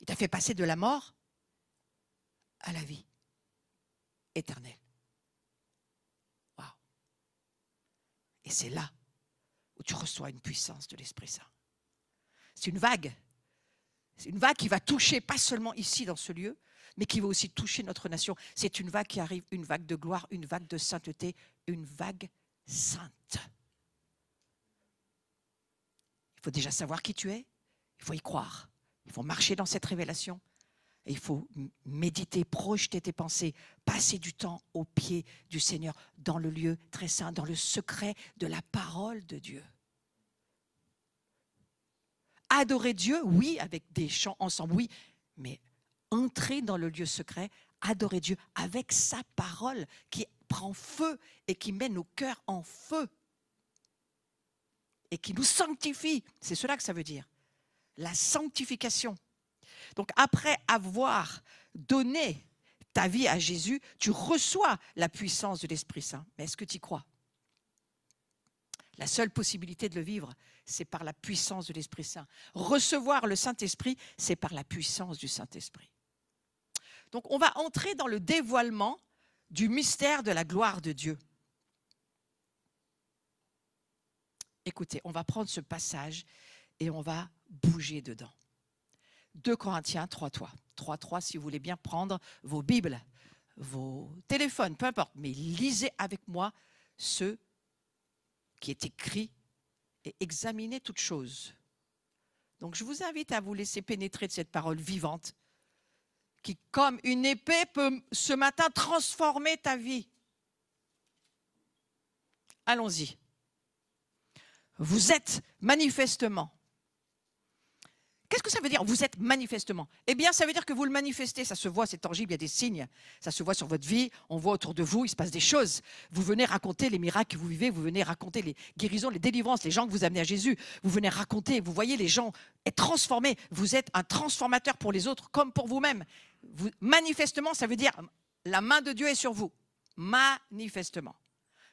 Speaker 1: Il t'a fait passer de la mort à la vie éternelle. Waouh! Et c'est là où tu reçois une puissance de l'Esprit Saint. C'est une vague. C'est une vague qui va toucher, pas seulement ici dans ce lieu, mais qui va aussi toucher notre nation. C'est une vague qui arrive, une vague de gloire, une vague de sainteté, une vague sainte. Il faut déjà savoir qui tu es, il faut y croire, il faut marcher dans cette révélation, et il faut méditer, projeter tes pensées, passer du temps au pied du Seigneur, dans le lieu très saint, dans le secret de la parole de Dieu. Adorer Dieu, oui, avec des chants ensemble, oui, mais entrer dans le lieu secret, adorer Dieu avec sa parole qui prend feu et qui met nos cœurs en feu et qui nous sanctifie. C'est cela que ça veut dire, la sanctification. Donc après avoir donné ta vie à Jésus, tu reçois la puissance de l'Esprit Saint. Mais est-ce que tu y crois? La seule possibilité de le vivre, c'est par la puissance de l'Esprit Saint. Recevoir le Saint-Esprit, c'est par la puissance du Saint-Esprit. Donc on va entrer dans le dévoilement du mystère de la gloire de Dieu. Écoutez, on va prendre ce passage et on va bouger dedans. 2 Corinthiens 3.3 si vous voulez bien prendre vos Bibles, vos téléphones, peu importe, mais lisez avec moi ce qui est écrit et examinez toutes choses. Donc je vous invite à vous laisser pénétrer de cette parole vivante qui, comme une épée, peut ce matin transformer ta vie. Allons-y. Vous êtes manifestement. Qu'est-ce que ça veut dire, vous êtes manifestement? Eh bien, ça veut dire que vous le manifestez, ça se voit, c'est tangible, il y a des signes. Ça se voit sur votre vie, on voit autour de vous, il se passe des choses. Vous venez raconter les miracles que vous vivez, vous venez raconter les guérisons, les délivrances, les gens que vous amenez à Jésus. Vous venez raconter, vous voyez les gens être transformés. Vous êtes un transformateur pour les autres comme pour vous-même. Manifestement, ça veut dire la main de Dieu est sur vous. Manifestement.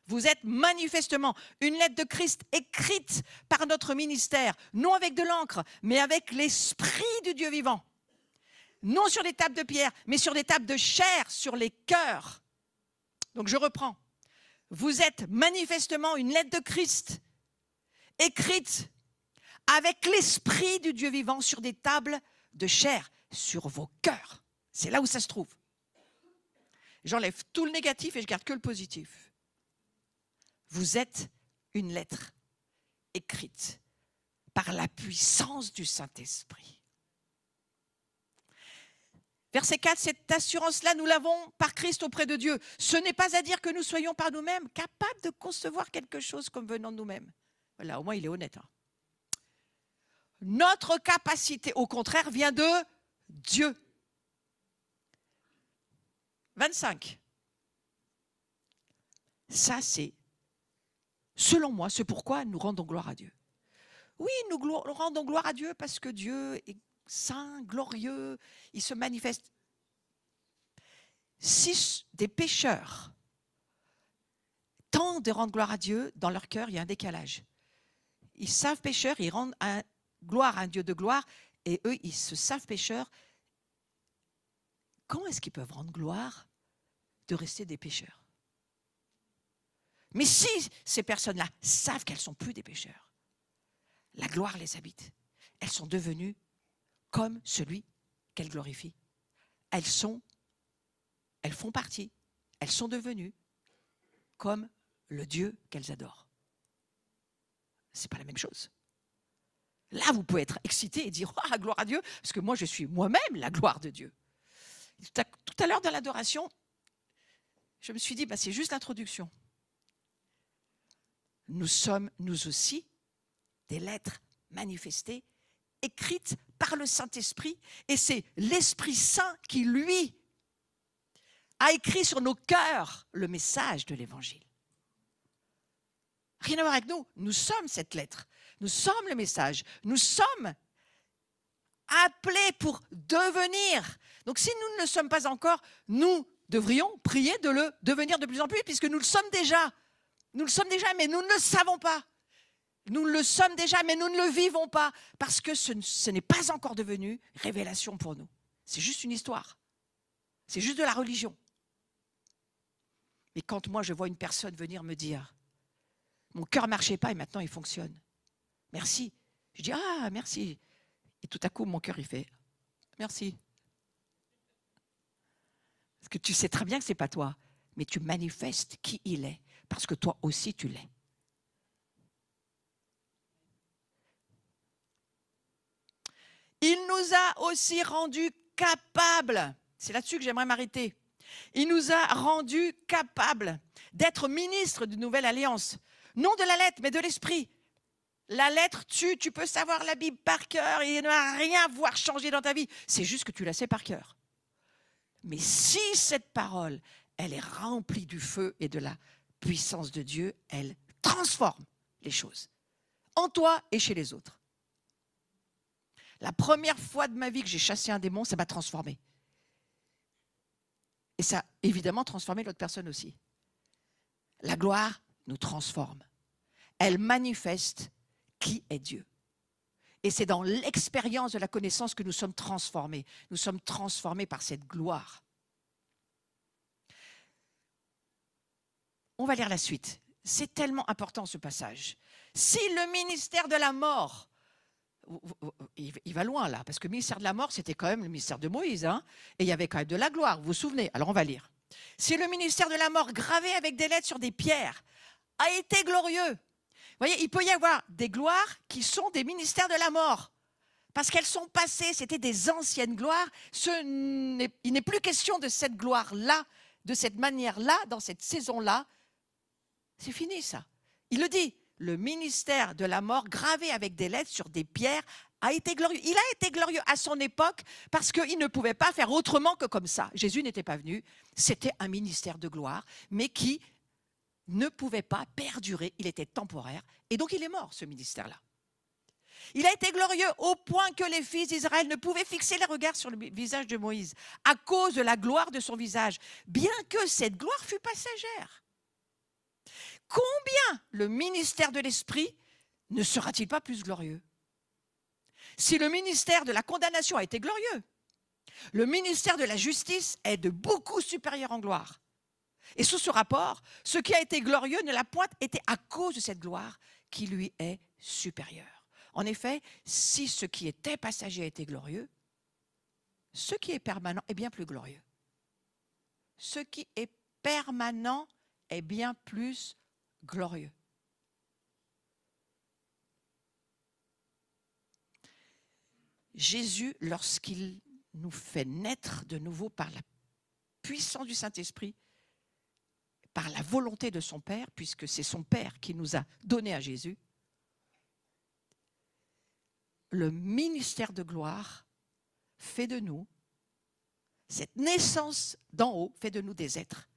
Speaker 1: Vous êtes manifestement une lettre de Christ écrite par notre ministère, non avec de l'encre, mais avec l'Esprit du Dieu vivant. Non sur des tables de pierre, mais sur des tables de chair, sur les cœurs. Donc je reprends. Vous êtes manifestement une lettre de Christ écrite avec l'Esprit du Dieu vivant sur des tables de chair, sur vos cœurs. C'est là où ça se trouve. J'enlève tout le négatif et je garde que le positif. Vous êtes une lettre écrite par la puissance du Saint-Esprit. Verset 4, cette assurance-là, nous l'avons par Christ auprès de Dieu. Ce n'est pas à dire que nous soyons par nous-mêmes capables de concevoir quelque chose comme venant de nous-mêmes. Voilà, au moins il est honnête. Notre capacité, au contraire, vient de Dieu. 25. Ça, c'est, selon moi, c'est pourquoi nous rendons gloire à Dieu. Oui, nous rendons gloire à Dieu parce que Dieu est saint, glorieux, il se manifeste. Si des pécheurs tentent de rendre gloire à Dieu, dans leur cœur, il y a un décalage. Ils savent pécheurs, ils rendent gloire à un Dieu de gloire, et eux, ils se savent pécheurs. Comment est-ce qu'ils peuvent rendre gloire de rester des pécheurs? Mais si ces personnes-là savent qu'elles ne sont plus des pécheurs, la gloire les habite. Elles sont devenues comme celui qu'elles glorifient. Elles font partie, elles sont devenues comme le Dieu qu'elles adorent. Ce n'est pas la même chose. Là, vous pouvez être excité et dire « Ah, gloire à Dieu !» parce que moi, je suis moi-même la gloire de Dieu. Tout à l'heure, dans l'adoration, je me suis dit, c'est juste l'introduction. Nous sommes, nous aussi, des lettres manifestées, écrites par le Saint-Esprit, et c'est l'Esprit Saint qui, lui, a écrit sur nos cœurs le message de l'Évangile. Rien à voir avec nous. Nous sommes cette lettre. Nous sommes le message. Nous sommes appelés pour devenir. Donc si nous ne le sommes pas encore, nous devrions prier de le devenir de plus en plus, puisque nous le sommes déjà. Nous le sommes déjà, mais nous ne le savons pas. Nous le sommes déjà, mais nous ne le vivons pas, parce que ce n'est pas encore devenu révélation pour nous. C'est juste une histoire. C'est juste de la religion. Mais quand moi je vois une personne venir me dire « Mon cœur ne marchait pas et maintenant il fonctionne. Merci. » Je dis « Ah, merci. » Et tout à coup, mon cœur, il fait « Merci. » Parce que tu sais très bien que ce n'est pas toi, mais tu manifestes qui il est, parce que toi aussi tu l'es. Il nous a aussi rendus capables, c'est là-dessus que j'aimerais m'arrêter, il nous a rendus capables d'être ministres d'une nouvelle alliance. Non de la lettre, mais de l'esprit. La lettre tue, tu peux savoir la Bible par cœur et ne rien voir changer dans ta vie. C'est juste que tu la sais par cœur. Mais si cette parole, elle est remplie du feu et de la puissance de Dieu, elle transforme les choses, en toi et chez les autres. La première fois de ma vie que j'ai chassé un démon, ça m'a transformé. Et ça a évidemment transformé l'autre personne aussi. La gloire nous transforme. Elle manifeste qui est Dieu. Et c'est dans l'expérience de la connaissance que nous sommes transformés. Nous sommes transformés par cette gloire. On va lire la suite. C'est tellement important ce passage. Si le ministère de la mort, il va loin là, parce que le ministère de la mort, c'était quand même le ministère de Moïse, hein, et il y avait quand même de la gloire, vous vous souvenez? Alors on va lire. Si le ministère de la mort, gravé avec des lettres sur des pierres, a été glorieux. Vous voyez, il peut y avoir des gloires qui sont des ministères de la mort, parce qu'elles sont passées, c'était des anciennes gloires. Il n'est plus question de cette gloire-là, de cette manière-là, dans cette saison-là. C'est fini ça. Il le dit, le ministère de la mort, gravé avec des lettres sur des pierres, a été glorieux. Il a été glorieux à son époque parce qu'il ne pouvait pas faire autrement que comme ça. Jésus n'était pas venu, c'était un ministère de gloire, mais qui ne pouvait pas perdurer, il était temporaire, et donc il est mort, ce ministère-là. Il a été glorieux au point que les fils d'Israël ne pouvaient fixer les regards sur le visage de Moïse à cause de la gloire de son visage, bien que cette gloire fût passagère. Combien le ministère de l'Esprit ne sera-t-il pas plus glorieux? Si le ministère de la condamnation a été glorieux, le ministère de la justice est de beaucoup supérieur en gloire. Et sous ce rapport, ce qui a été glorieux ne l'a point été à cause de cette gloire qui lui est supérieure. En effet, si ce qui était passager a été glorieux, ce qui est permanent est bien plus glorieux. Ce qui est permanent est bien plus glorieux. Jésus, lorsqu'il nous fait naître de nouveau par la puissance du Saint-Esprit, par la volonté de son Père, puisque c'est son Père qui nous a donné à Jésus, le ministère de gloire fait de nous, cette naissance d'en haut fait de nous des êtres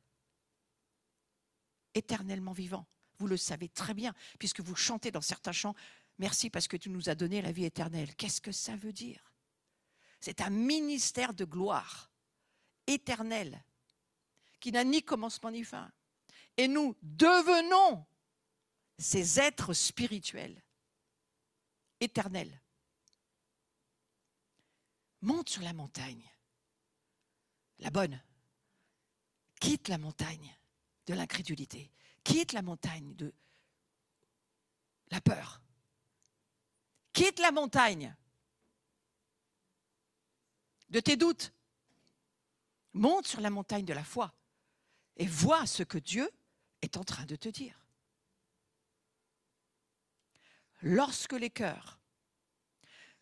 Speaker 1: éternellement vivants. Vous le savez très bien, puisque vous chantez dans certains chants « Merci parce que tu nous as donné la vie éternelle ». Qu'est-ce que ça veut dire? C'est un ministère de gloire éternel qui n'a ni commencement ni fin. Et nous devenons ces êtres spirituels, éternels. Monte sur la montagne, la bonne. Quitte la montagne de l'incrédulité. Quitte la montagne de la peur. Quitte la montagne de tes doutes. Monte sur la montagne de la foi et vois ce que Dieu est en train de te dire. Lorsque les cœurs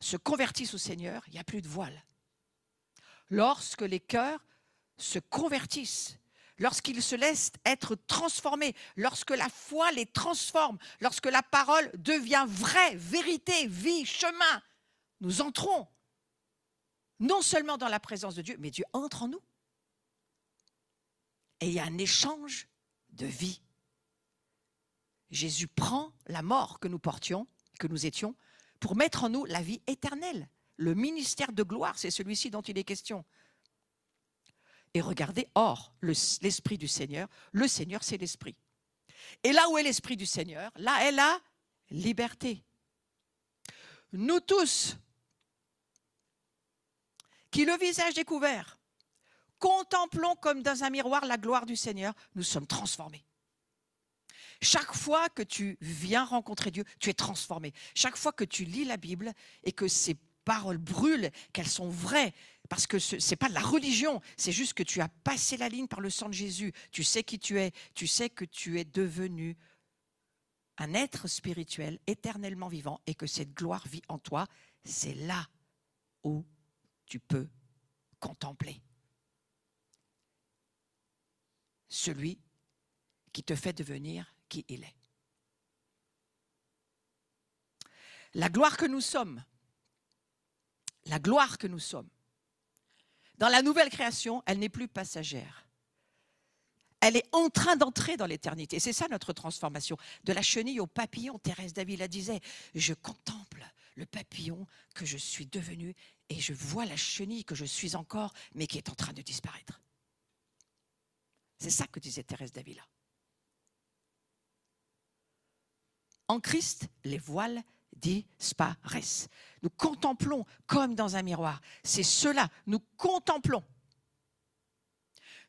Speaker 1: se convertissent au Seigneur, il n'y a plus de voile. Lorsque les cœurs se convertissent, lorsqu'ils se laissent être transformés, lorsque la foi les transforme, lorsque la parole devient vraie, vérité, vie, chemin, nous entrons non seulement dans la présence de Dieu, mais Dieu entre en nous. Et il y a un échange de vie. Jésus prend la mort que nous portions, que nous étions, pour mettre en nous la vie éternelle. Le ministère de gloire, c'est celui-ci dont il est question. Et regardez, or, l'Esprit du Seigneur, le Seigneur, c'est l'Esprit. Et là où est l'Esprit du Seigneur, là est la liberté. Nous tous, qui le visage découvert, contemplons comme dans un miroir la gloire du Seigneur, nous sommes transformés. Chaque fois que tu viens rencontrer Dieu, tu es transformé. Chaque fois que tu lis la Bible et que ces paroles brûlent, qu'elles sont vraies, parce que ce n'est pas de la religion, c'est juste que tu as passé la ligne par le sang de Jésus. Tu sais qui tu es, tu sais que tu es devenu un être spirituel éternellement vivant et que cette gloire vit en toi. C'est là où tu peux contempler celui qui te fait devenir qui il est. La gloire que nous sommes, dans la nouvelle création, elle n'est plus passagère. Elle est en train d'entrer dans l'éternité. C'est ça notre transformation. De la chenille au papillon, Thérèse d'Avila disait, je contemple le papillon que je suis devenu et je vois la chenille que je suis encore, mais qui est en train de disparaître. C'est ça que disait Thérèse d'Avila. En Christ, les voiles disparaissent. Nous contemplons comme dans un miroir. C'est cela, nous contemplons.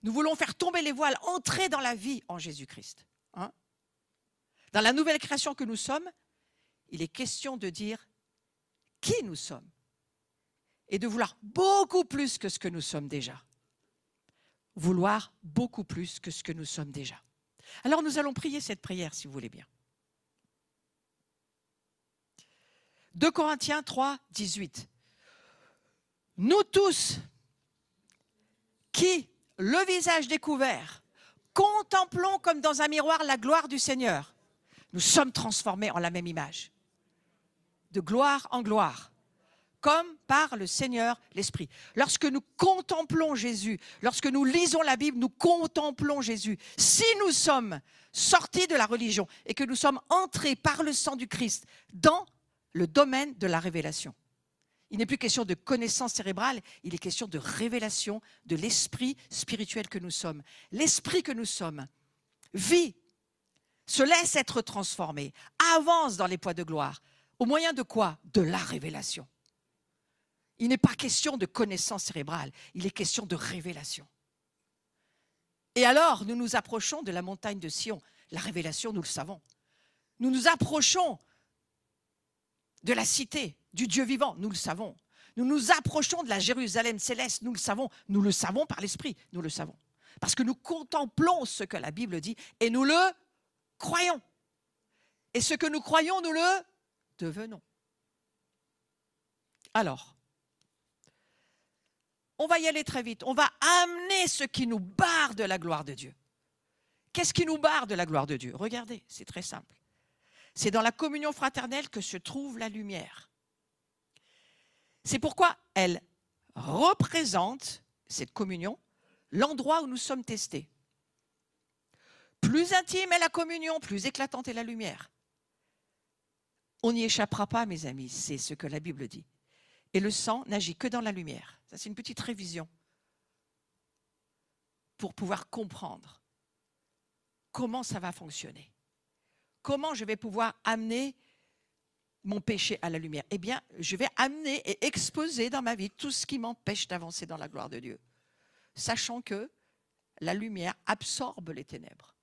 Speaker 1: Nous voulons faire tomber les voiles, entrer dans la vie en Jésus-Christ. Hein? Dans la nouvelle création que nous sommes, il est question de dire qui nous sommes et de vouloir beaucoup plus que ce que nous sommes déjà. Vouloir beaucoup plus que ce que nous sommes déjà. Alors nous allons prier cette prière si vous voulez bien. 2 Corinthiens 3, 18. Nous tous qui, le visage découvert, contemplons comme dans un miroir la gloire du Seigneur, nous sommes transformés en la même image, de gloire en gloire, comme par le Seigneur l'Esprit. Lorsque nous contemplons Jésus, lorsque nous lisons la Bible, nous contemplons Jésus. Si nous sommes sortis de la religion et que nous sommes entrés par le sang du Christ dans le domaine de la révélation. Il n'est plus question de connaissance cérébrale, il est question de révélation de l'esprit spirituel que nous sommes. L'esprit que nous sommes vit, se laisse être transformé, avance dans les poids de gloire. Au moyen de quoi? De la révélation. Il n'est pas question de connaissance cérébrale, il est question de révélation. Et alors, nous nous approchons de la montagne de Sion. La révélation, nous le savons. Nous nous approchons de la cité, du Dieu vivant, nous le savons. Nous nous approchons de la Jérusalem céleste, nous le savons par l'Esprit, nous le savons. Parce que nous contemplons ce que la Bible dit et nous le croyons. Et ce que nous croyons, nous le devenons. Alors, on va y aller très vite. On va amener ce qui nous barre de la gloire de Dieu. Qu'est-ce qui nous barre de la gloire de Dieu? Regardez, c'est très simple. C'est dans la communion fraternelle que se trouve la lumière. C'est pourquoi elle représente, cette communion, l'endroit où nous sommes testés. Plus intime est la communion, plus éclatante est la lumière. On n'y échappera pas, mes amis, c'est ce que la Bible dit. Et le sang n'agit que dans la lumière. Ça, c'est une petite révision pour pouvoir comprendre comment ça va fonctionner. Comment je vais pouvoir amener mon péché à la lumière? Eh bien, je vais amener et exposer dans ma vie tout ce qui m'empêche d'avancer dans la gloire de Dieu, sachant que la lumière absorbe les ténèbres.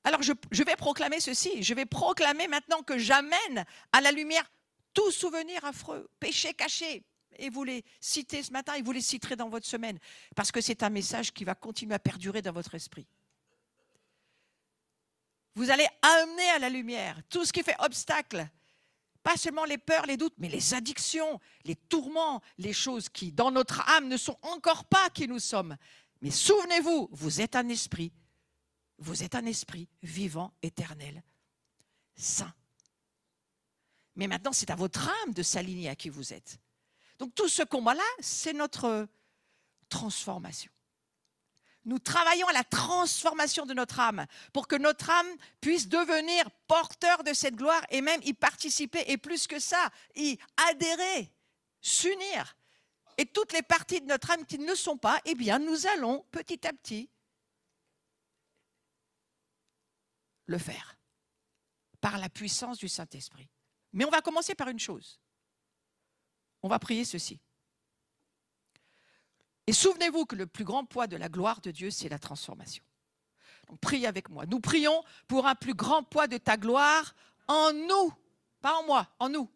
Speaker 1: Alors je vais proclamer ceci, je vais proclamer maintenant que j'amène à la lumière tout souvenir affreux, péché caché. Et vous les citez ce matin et vous les citerez dans votre semaine, parce que c'est un message qui va continuer à perdurer dans votre esprit. Vous allez amener à la lumière tout ce qui fait obstacle, pas seulement les peurs, les doutes, mais les addictions, les tourments, les choses qui, dans notre âme, ne sont encore pas qui nous sommes. Mais souvenez-vous, vous êtes un esprit vivant, éternel, saint. Mais maintenant, c'est à votre âme de s'aligner à qui vous êtes. Donc tout ce combat-là, c'est notre transformation. Nous travaillons à la transformation de notre âme pour que notre âme puisse devenir porteur de cette gloire et même y participer et plus que ça, y adhérer, s'unir. Et toutes les parties de notre âme qui ne le sont pas, eh bien nous allons petit à petit le faire par la puissance du Saint-Esprit. Mais on va commencer par une chose. On va prier ceci. Et souvenez-vous que le plus grand poids de la gloire de Dieu, c'est la transformation. Donc priez avec moi. Nous prions pour un plus grand poids de ta gloire en nous, pas en moi, en nous.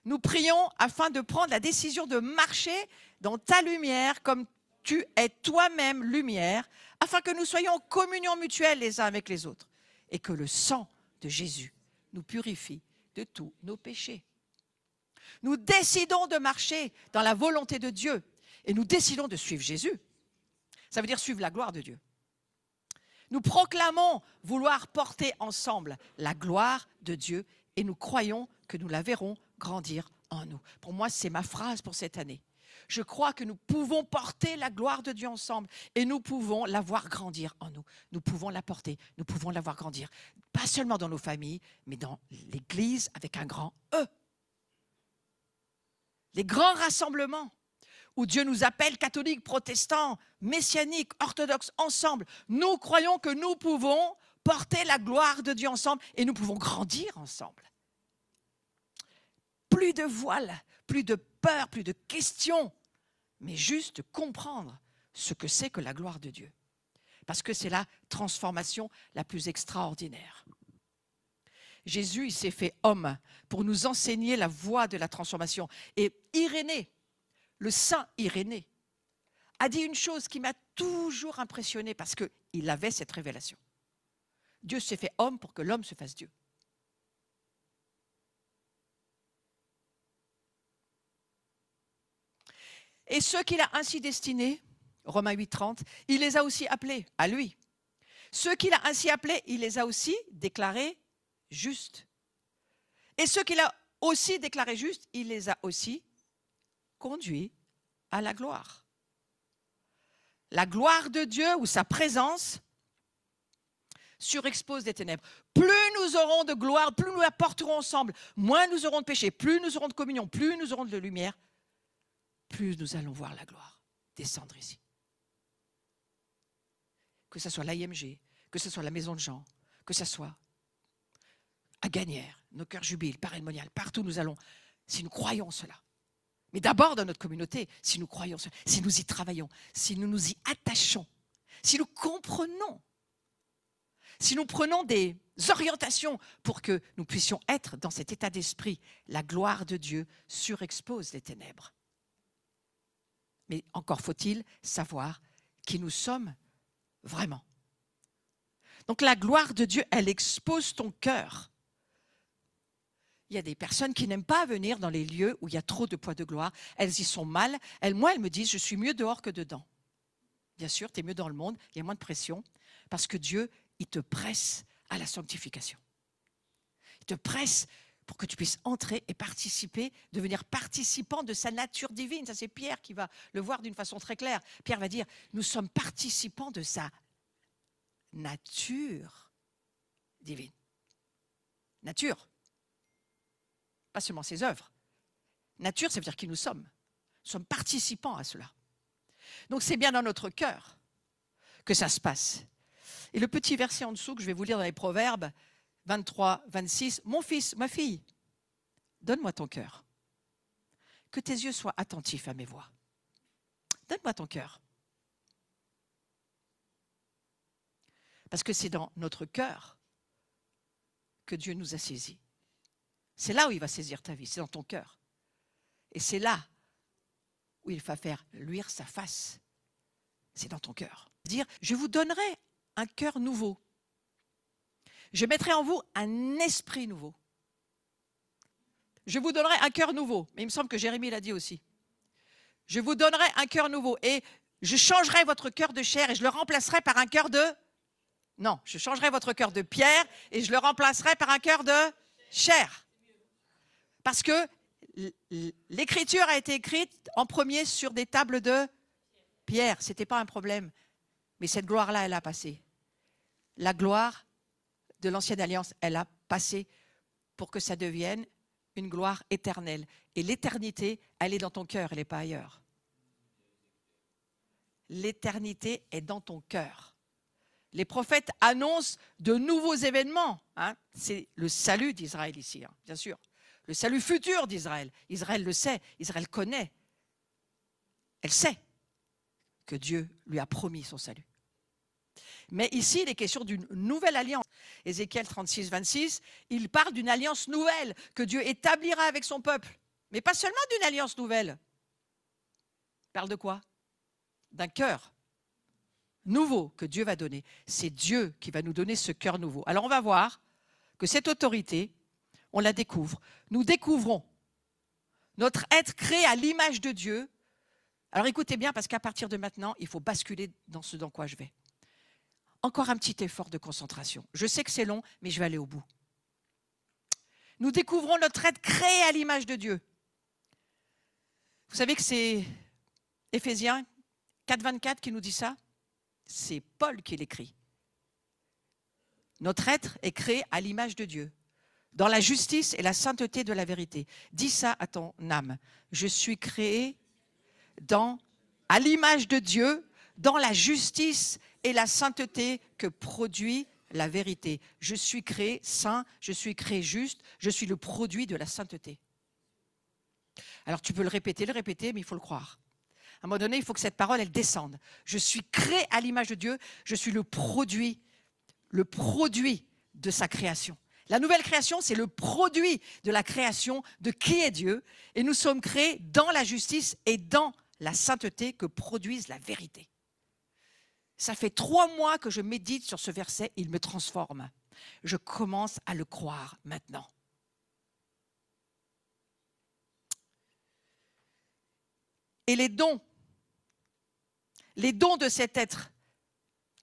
Speaker 1: Nous prions afin de prendre la décision de marcher dans ta lumière comme tu es toi-même lumière, afin que nous soyons en communion mutuelle les uns avec les autres et que le sang de Jésus nous purifie de tous nos péchés. Nous décidons de marcher dans la volonté de Dieu et nous décidons de suivre Jésus. Ça veut dire suivre la gloire de Dieu. Nous proclamons vouloir porter ensemble la gloire de Dieu et nous croyons que nous la verrons grandir en nous. Pour moi, c'est ma phrase pour cette année. Je crois que nous pouvons porter la gloire de Dieu ensemble et nous pouvons la voir grandir en nous. Nous pouvons la porter, nous pouvons la voir grandir. Pas seulement dans nos familles, mais dans l'Église avec un grand E. Les grands rassemblements où Dieu nous appelle catholiques, protestants, messianiques, orthodoxes, ensemble. Nous croyons que nous pouvons porter la gloire de Dieu ensemble et nous pouvons grandir ensemble. Plus de voile, plus de peur, plus de questions, mais juste comprendre ce que c'est que la gloire de Dieu. Parce que c'est la transformation la plus extraordinaire. Jésus, il s'est fait homme pour nous enseigner la voie de la transformation. Et Irénée, le saint Irénée, a dit une chose qui m'a toujours impressionné parce qu'il avait cette révélation. Dieu s'est fait homme pour que l'homme se fasse Dieu. Et ceux qu'il a ainsi destinés, Romains 8,30, il les a aussi appelés à lui. Ceux qu'il a ainsi appelés, il les a aussi déclarés justes. Et ceux qu'il a aussi déclarés justes, il les a aussi conduits à la gloire. La gloire de Dieu ou sa présence surexpose des ténèbres. Plus nous aurons de gloire, plus nous la porterons ensemble, moins nous aurons de péché, plus nous aurons de communion, plus nous aurons de lumière, plus nous allons voir la gloire descendre ici. Que ce soit l'AIMG, que ce soit la Maison de Jean, que ce soit à Gagnères, nos cœurs jubilent, Paray-le-Monial, partout nous allons, si nous croyons cela. Mais d'abord dans notre communauté, si nous croyons cela, si nous y travaillons, si nous nous y attachons, si nous comprenons, si nous prenons des orientations pour que nous puissions être dans cet état d'esprit, la gloire de Dieu surexpose les ténèbres. Mais encore faut-il savoir qui nous sommes vraiment. Donc la gloire de Dieu, elle expose ton cœur. Il y a des personnes qui n'aiment pas venir dans les lieux où il y a trop de poids de gloire. Elles y sont mal. Elles me disent, je suis mieux dehors que dedans. Bien sûr, tu es mieux dans le monde, il y a moins de pression, parce que Dieu, il te presse à la sanctification. Il te presse pour que tu puisses entrer et participer, devenir participant de sa nature divine. Ça, c'est Pierre qui va le voir d'une façon très claire. Pierre va dire, nous sommes participants de sa nature divine. Nature. Pas seulement ses œuvres. Nature, ça veut dire qui nous sommes. Nous sommes participants à cela. Donc c'est bien dans notre cœur que ça se passe. Et le petit verset en dessous que je vais vous lire dans les Proverbes 23, 26, mon fils, ma fille, donne-moi ton cœur. Que tes yeux soient attentifs à mes voix. Donne-moi ton cœur. Parce que c'est dans notre cœur que Dieu nous a saisis. C'est là où il va saisir ta vie, c'est dans ton cœur. Et c'est là où il va faire luire sa face. C'est dans ton cœur. Dire, je vous donnerai un cœur nouveau. Je mettrai en vous un esprit nouveau. Je vous donnerai un cœur nouveau. Mais il me semble que Jérémie l'a dit aussi. Je vous donnerai un cœur nouveau. Et je changerai votre cœur de chair et je le remplacerai par un cœur de... Non, je changerai votre cœur de pierre et je le remplacerai par un cœur de chair. Parce que l'écriture a été écrite en premier sur des tables de pierre. Ce n'était pas un problème. Mais cette gloire-là, elle a passé. La gloire de l'ancienne alliance, elle a passé pour que ça devienne une gloire éternelle. Et l'éternité, elle est dans ton cœur, elle n'est pas ailleurs. L'éternité est dans ton cœur. Les prophètes annoncent de nouveaux événements. C'est le salut d'Israël ici, bien sûr. Le salut futur d'Israël. Israël le sait, Israël connaît. Elle sait que Dieu lui a promis son salut. Mais ici, il est question d'une nouvelle alliance. Ézéchiel 36, 26, il parle d'une alliance nouvelle que Dieu établira avec son peuple. Mais pas seulement d'une alliance nouvelle. Il parle de quoi? D'un cœur nouveau que Dieu va donner. C'est Dieu qui va nous donner ce cœur nouveau. Alors on va voir que cette autorité, on la découvre. Nous découvrons notre être créé à l'image de Dieu. Alors écoutez bien, parce qu'à partir de maintenant, il faut basculer dans ce dans quoi je vais. Encore un petit effort de concentration. Je sais que c'est long, mais je vais aller au bout. Nous découvrons notre être créé à l'image de Dieu. Vous savez que c'est Éphésiens 4, 24 qui nous dit ça? C'est Paul qui l'écrit. Notre être est créé à l'image de Dieu, dans la justice et la sainteté de la vérité. Dis ça à ton âme. Je suis créé à l'image de Dieu, dans la justice et la sainteté que produit la vérité. Je suis créé saint, je suis créé juste, je suis le produit de la sainteté. Alors tu peux le répéter, mais il faut le croire. À un moment donné, il faut que cette parole, elle descende. Je suis créé à l'image de Dieu, je suis le produit de sa création. La nouvelle création, c'est le produit de la création de qui est Dieu. Et nous sommes créés dans la justice et dans la sainteté que produise la vérité. Ça fait 3 mois que je médite sur ce verset, il me transforme. Je commence à le croire maintenant. Et les dons de cet être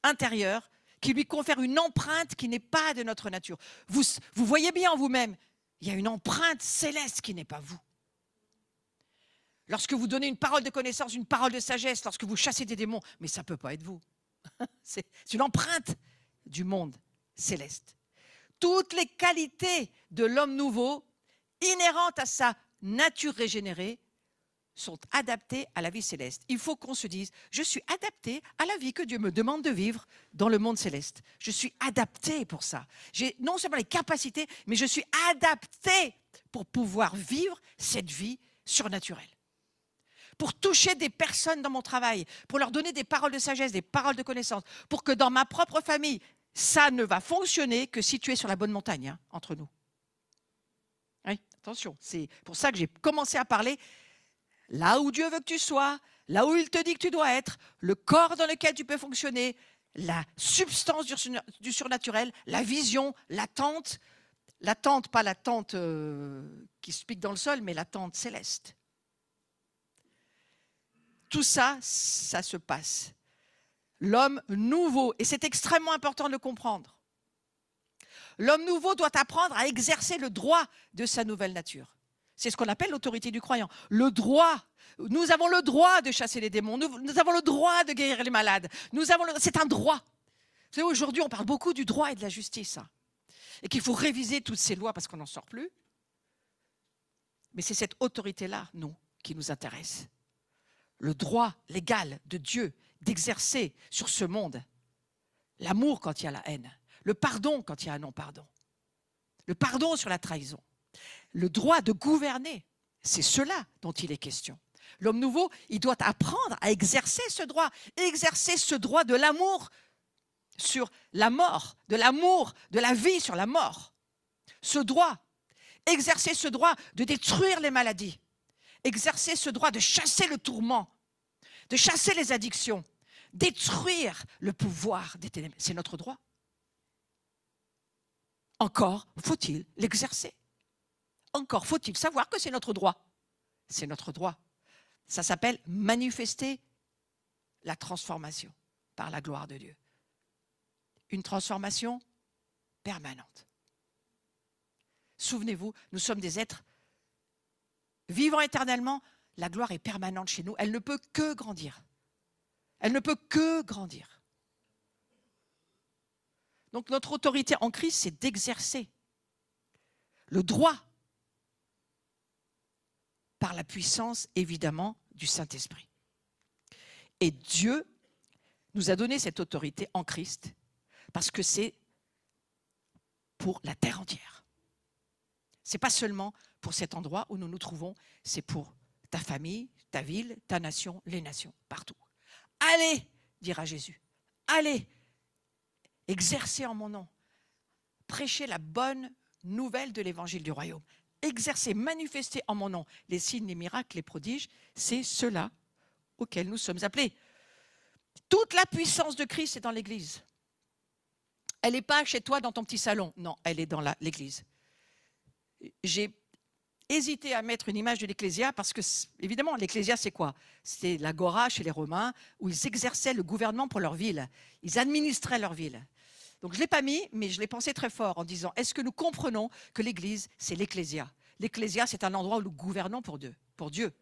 Speaker 1: intérieur qui lui confèrent une empreinte qui n'est pas de notre nature. Vous voyez bien en vous-même, il y a une empreinte céleste qui n'est pas vous. Lorsque vous donnez une parole de connaissance, une parole de sagesse, lorsque vous chassez des démons, mais ça ne peut pas être vous. C'est une empreinte du monde céleste. Toutes les qualités de l'homme nouveau, inhérentes à sa nature régénérée, sont adaptées à la vie céleste. Il faut qu'on se dise, je suis adapté à la vie que Dieu me demande de vivre dans le monde céleste. Je suis adapté pour ça. J'ai non seulement les capacités, mais je suis adapté pour pouvoir vivre cette vie surnaturelle. Pour toucher des personnes dans mon travail, pour leur donner des paroles de sagesse, des paroles de connaissance, pour que dans ma propre famille, ça ne va fonctionner que si tu es sur la bonne montagne, entre nous. Oui, attention, c'est pour ça que j'ai commencé à parler là où Dieu veut que tu sois, là où il te dit que tu dois être, le corps dans lequel tu peux fonctionner, la substance du surnaturel, la vision, l'attente, pas l'attente qui se pique dans le sol, mais l'attente céleste. Tout ça, ça se passe. L'homme nouveau, et c'est extrêmement important de le comprendre. L'homme nouveau doit apprendre à exercer le droit de sa nouvelle nature. C'est ce qu'on appelle l'autorité du croyant. Le droit. Nous avons le droit de chasser les démons. Nous avons le droit de guérir les malades. C'est un droit. Vous savez, aujourd'hui, on parle beaucoup du droit et de la justice. Et qu'il faut réviser toutes ces lois parce qu'on n'en sort plus. Mais c'est cette autorité-là, nous, qui nous intéresse. Le droit légal de Dieu d'exercer sur ce monde l'amour quand il y a la haine, le pardon quand il y a un non-pardon, le pardon sur la trahison, le droit de gouverner, c'est cela dont il est question. L'homme nouveau, il doit apprendre à exercer ce droit de l'amour sur la mort, de l'amour, de la vie sur la mort. Ce droit, exercer ce droit de détruire les maladies, exercer ce droit de chasser le tourment, de chasser les addictions, détruire le pouvoir des ténèbres. C'est notre droit. Encore faut-il l'exercer. Encore faut-il savoir que c'est notre droit. C'est notre droit. Ça s'appelle manifester la transformation par la gloire de Dieu. Une transformation permanente. Souvenez-vous, nous sommes des êtres vivant éternellement. La gloire est permanente chez nous. Elle ne peut que grandir. Elle ne peut que grandir. Donc notre autorité en Christ, c'est d'exercer le droit par la puissance, évidemment, du Saint-Esprit. Et Dieu nous a donné cette autorité en Christ parce que c'est pour la terre entière. Ce n'est pas seulement pour cet endroit où nous nous trouvons, c'est pour ta famille, ta ville, ta nation, les nations, partout. Allez, dira Jésus, allez, exercez en mon nom, prêchez la bonne nouvelle de l'évangile du royaume. Exercez, manifestez en mon nom les signes, les miracles, les prodiges, c'est cela auquel nous sommes appelés. Toute la puissance de Christ est dans l'Église. Elle n'est pas chez toi dans ton petit salon, non, elle est dans l'Église. J'ai hésité à mettre une image de l'Ecclésia parce que, évidemment, l'Ecclésia, c'est quoi? C'est l'agora chez les Romains où ils exerçaient le gouvernement pour leur ville. Ils administraient leur ville. Donc, je ne l'ai pas mis, mais je l'ai pensé très fort en disant, est-ce que nous comprenons que l'Église, c'est l'Ecclésia? L'Ecclésia, c'est un endroit où nous gouvernons pour Dieu.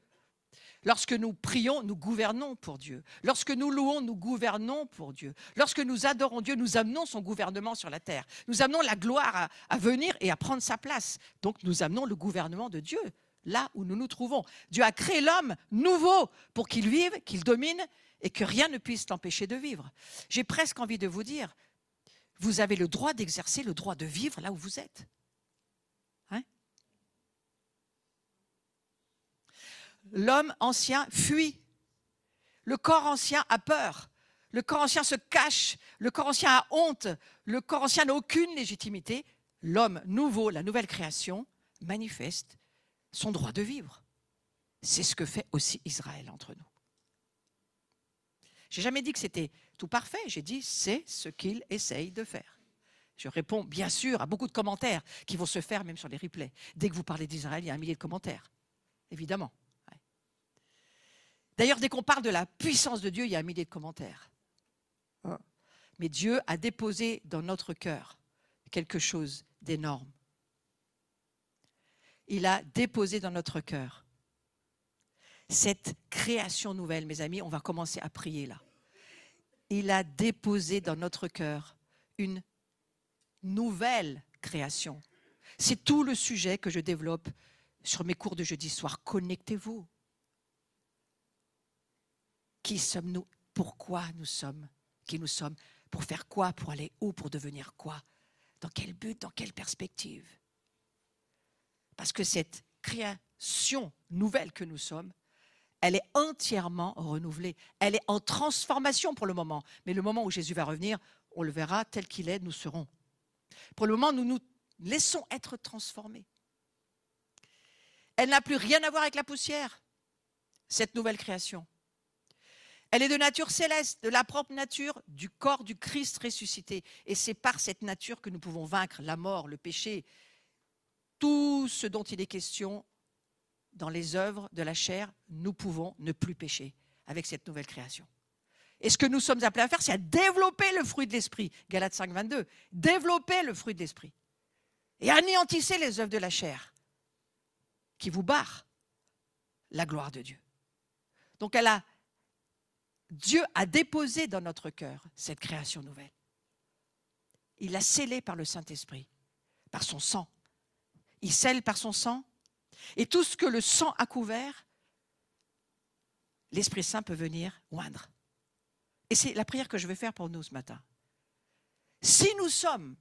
Speaker 1: Lorsque nous prions, nous gouvernons pour Dieu. Lorsque nous louons, nous gouvernons pour Dieu. Lorsque nous adorons Dieu, nous amenons son gouvernement sur la terre. Nous amenons la gloire à venir et à prendre sa place. Donc nous amenons le gouvernement de Dieu là où nous nous trouvons. Dieu a créé l'homme nouveau pour qu'il vive, qu'il domine et que rien ne puisse l'empêcher de vivre. J'ai presque envie de vous dire, vous avez le droit d'exercer le droit de vivre là où vous êtes. Hein? L'homme ancien fuit. Le corps ancien a peur. Le corps ancien se cache. Le corps ancien a honte. Le corps ancien n'a aucune légitimité. L'homme nouveau, la nouvelle création, manifeste son droit de vivre. C'est ce que fait aussi Israël entre nous. Je n'ai jamais dit que c'était tout parfait. J'ai dit c'est ce qu'il essaye de faire. Je réponds bien sûr à beaucoup de commentaires qui vont se faire même sur les replays. Dès que vous parlez d'Israël, il y a 1 millier de commentaires. Évidemment. D'ailleurs, dès qu'on parle de la puissance de Dieu, il y a 1 millier de commentaires. Mais Dieu a déposé dans notre cœur quelque chose d'énorme. Il a déposé dans notre cœur cette création nouvelle. Mes amis, on va commencer à prier là. Il a déposé dans notre cœur une nouvelle création. C'est tout le sujet que je développe sur mes cours de jeudi soir. Connectez-vous. Qui sommes-nous? Pourquoi nous sommes? Qui nous sommes? Pour faire quoi? Pour aller où? Pour devenir quoi? Dans quel but? Dans quelle perspective? Parce que cette création nouvelle que nous sommes, elle est entièrement renouvelée. Elle est en transformation pour le moment. Mais le moment où Jésus va revenir, on le verra tel qu'il est, nous serons. Pour le moment, nous nous laissons être transformés. Elle n'a plus rien à voir avec la poussière, cette nouvelle création. Elle est de nature céleste, de la propre nature du corps du Christ ressuscité. Et c'est par cette nature que nous pouvons vaincre la mort, le péché, tout ce dont il est question dans les œuvres de la chair, nous pouvons ne plus pécher avec cette nouvelle création. Et ce que nous sommes appelés à faire, c'est à développer le fruit de l'esprit. Galates 5, 22. Développer le fruit de l'esprit. Et anéantissez les œuvres de la chair qui vous barrent la gloire de Dieu. Donc Dieu a déposé dans notre cœur cette création nouvelle. Il l'a scellée par le Saint-Esprit, par son sang. Il scelle par son sang. Et tout ce que le sang a couvert, l'Esprit Saint peut venir oindre. Et c'est la prière que je vais faire pour nous ce matin. Si nous sommes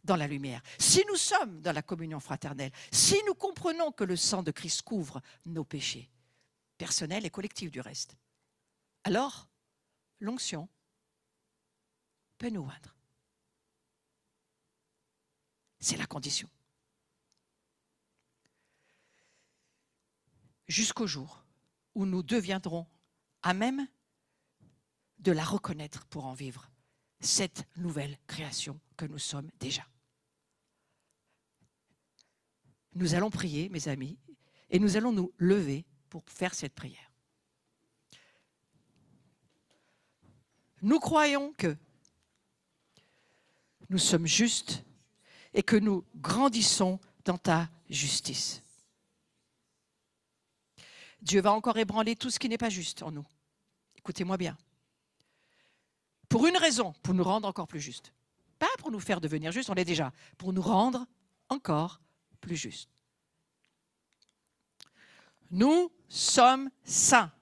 Speaker 1: dans la lumière, si nous sommes dans la communion fraternelle, si nous comprenons que le sang de Christ couvre nos péchés, personnels et collectifs du reste, alors l'onction peut nous oindre. C'est la condition. Jusqu'au jour où nous deviendrons à même de la reconnaître pour en vivre, cette nouvelle création que nous sommes déjà. Nous allons prier, mes amis, et nous allons nous lever pour faire cette prière. Nous croyons que nous sommes justes et que nous grandissons dans ta justice. Dieu va encore ébranler tout ce qui n'est pas juste en nous. Écoutez-moi bien. Pour une raison, pour nous rendre encore plus justes. Pas pour nous faire devenir justes, on l'est déjà. Pour nous rendre encore plus justes. Nous sommes saints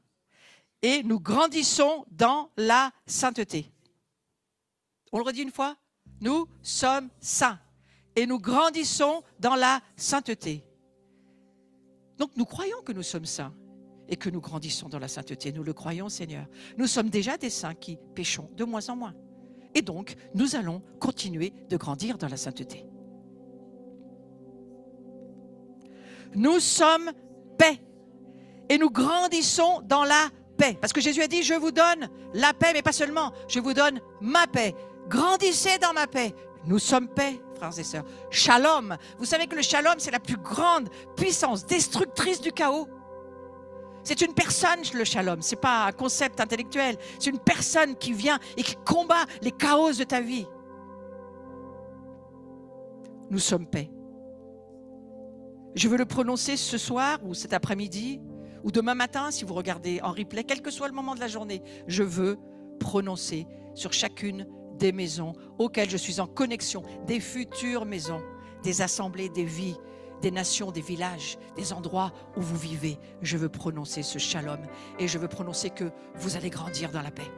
Speaker 1: et nous grandissons dans la sainteté. On le redit une fois? Nous sommes saints et nous grandissons dans la sainteté. Donc nous croyons que nous sommes saints et que nous grandissons dans la sainteté. Nous le croyons, Seigneur. Nous sommes déjà des saints qui péchons de moins en moins. Et donc, nous allons continuer de grandir dans la sainteté. Nous sommes paix et nous grandissons dans la paix. Parce que Jésus a dit, je vous donne la paix, mais pas seulement, je vous donne ma paix. Grandissez dans ma paix. Nous sommes paix, frères et sœurs. Shalom. Vous savez que le shalom, c'est la plus grande puissance destructrice du chaos. C'est une personne, le shalom. Ce n'est pas un concept intellectuel. C'est une personne qui vient et qui combat les chaos de ta vie. Nous sommes paix. Je veux le prononcer ce soir ou cet après-midi ou demain matin si vous regardez en replay, quel que soit le moment de la journée. Je veux prononcer sur chacune des maisons auxquelles je suis en connexion, des futures maisons, des assemblées, des vies, des nations, des villages, des endroits où vous vivez. Je veux prononcer ce shalom et je veux prononcer que vous allez grandir dans la paix.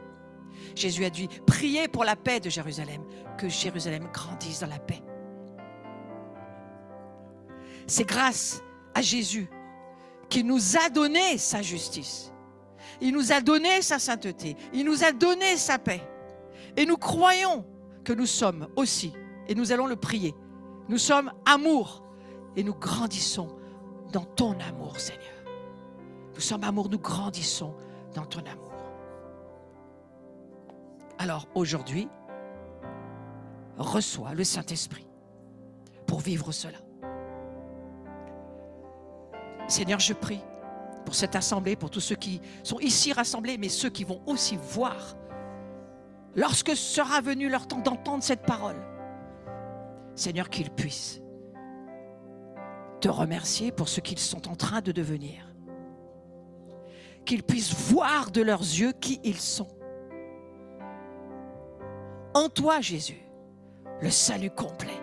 Speaker 1: Jésus a dit, priez pour la paix de Jérusalem, que Jérusalem grandisse dans la paix. C'est grâce à Jésus qui nous a donné sa justice. Il nous a donné sa sainteté. Il nous a donné sa paix. Et nous croyons que nous sommes aussi, et nous allons le prier, nous sommes amour. Et nous grandissons dans ton amour, Seigneur. Nous sommes amour, nous grandissons dans ton amour. Alors aujourd'hui, reçois le Saint-Esprit pour vivre cela. Seigneur, je prie pour cette assemblée, pour tous ceux qui sont ici rassemblés, mais ceux qui vont aussi voir, lorsque sera venu leur temps d'entendre cette parole, Seigneur, qu'ils puissent te remercier pour ce qu'ils sont en train de devenir. Qu'ils puissent voir de leurs yeux qui ils sont. En toi, Jésus, le salut complet.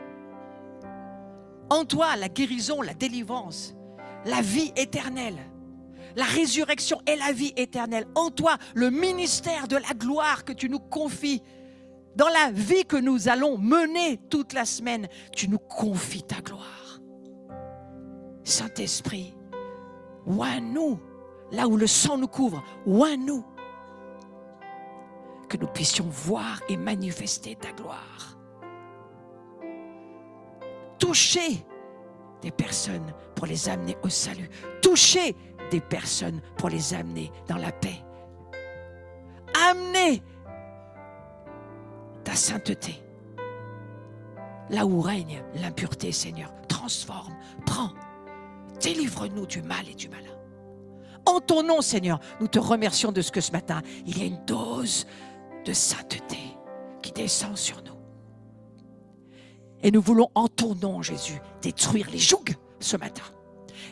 Speaker 1: En toi, la guérison, la délivrance, la vie éternelle, la résurrection et la vie éternelle. En toi, le ministère de la gloire que tu nous confies. Dans la vie que nous allons mener toute la semaine, tu nous confies ta gloire. Saint-Esprit, oins-nous, là où le sang nous couvre, oins-nous, que nous puissions voir et manifester ta gloire. Toucher des personnes pour les amener au salut. Toucher des personnes pour les amener dans la paix. Amener ta sainteté. Là où règne l'impureté, Seigneur, transforme, prends. Délivre-nous du mal et du malin. En ton nom, Seigneur, nous te remercions de ce que ce matin, il y a une dose de sainteté qui descend sur nous. Et nous voulons, en ton nom, Jésus, détruire les jougs ce matin.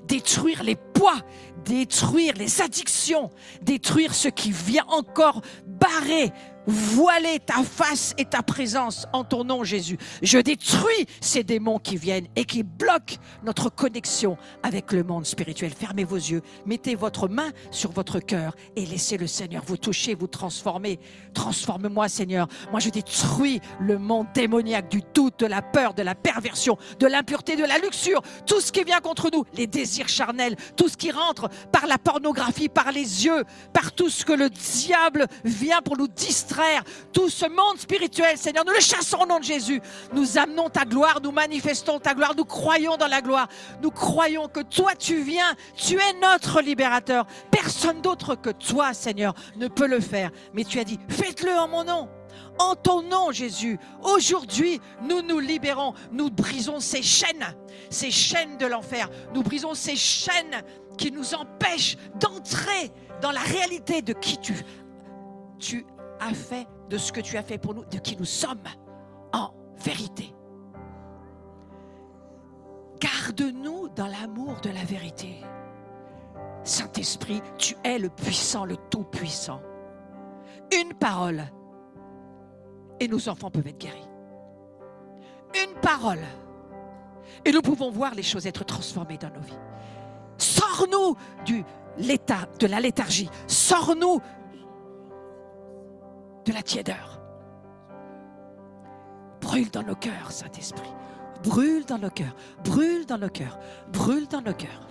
Speaker 1: Détruire les poids, détruire les addictions, détruire ce qui vient encore barrer, voiler ta face et ta présence en ton nom, Jésus. Je détruis ces démons qui viennent et qui bloquent notre connexion avec le monde spirituel. Fermez vos yeux, mettez votre main sur votre cœur et laissez le Seigneur vous toucher, vous transformer. Transforme-moi, Seigneur. Moi, je détruis le monde démoniaque du doute, de la peur, de la perversion, de l'impureté, de la luxure, tout ce qui vient contre nous, les désirs charnels, tout tout ce qui rentre par la pornographie, par les yeux, par tout ce que le diable vient pour nous distraire. Tout ce monde spirituel, Seigneur, nous le chassons au nom de Jésus. Nous amenons ta gloire, nous manifestons ta gloire, nous croyons dans la gloire. Nous croyons que toi, tu viens, tu es notre libérateur. Personne d'autre que toi, Seigneur, ne peut le faire. Mais tu as dit, faites-le en mon nom. En ton nom, Jésus, aujourd'hui, nous nous libérons. Nous brisons ces chaînes de l'enfer. Nous brisons ces chaînes qui nous empêchent d'entrer dans la réalité de qui tu as fait, de ce que tu as fait pour nous, de qui nous sommes en vérité. Garde-nous dans l'amour de la vérité. Saint-Esprit, tu es le puissant, le tout-puissant. Une parole et nos enfants peuvent être guéris. Une parole et nous pouvons voir les choses être transformées dans nos vies. Sors-nous de la léthargie. Sors-nous de la tiédeur. Brûle dans nos cœurs, Saint-Esprit. Brûle dans nos cœurs. Brûle dans nos cœurs. Brûle dans nos cœurs.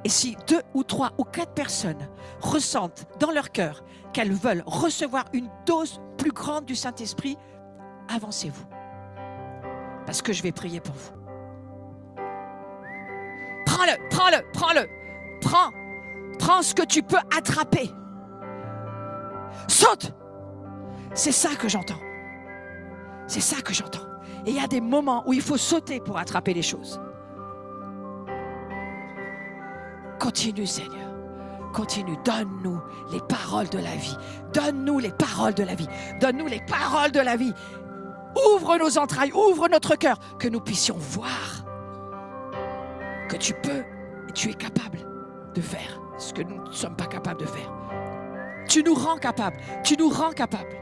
Speaker 1: Et si 2 ou 3 ou 4 personnes ressentent dans leur cœur qu'elles veulent recevoir une dose plus grande du Saint-Esprit, avancez-vous. Parce que je vais prier pour vous. Prends-le, prends-le, prends-le. Prends ce que tu peux attraper. Saute. C'est ça que j'entends. C'est ça que j'entends. Et il y a des moments où il faut sauter pour attraper les choses. Continue, Seigneur. Continue. Donne-nous les paroles de la vie. Donne-nous les paroles de la vie. Donne-nous les paroles de la vie. Ouvre nos entrailles, ouvre notre cœur, que nous puissions voir que tu peux et tu es capable de faire ce que nous ne sommes pas capables de faire. Tu nous rends capables. Tu nous rends capables.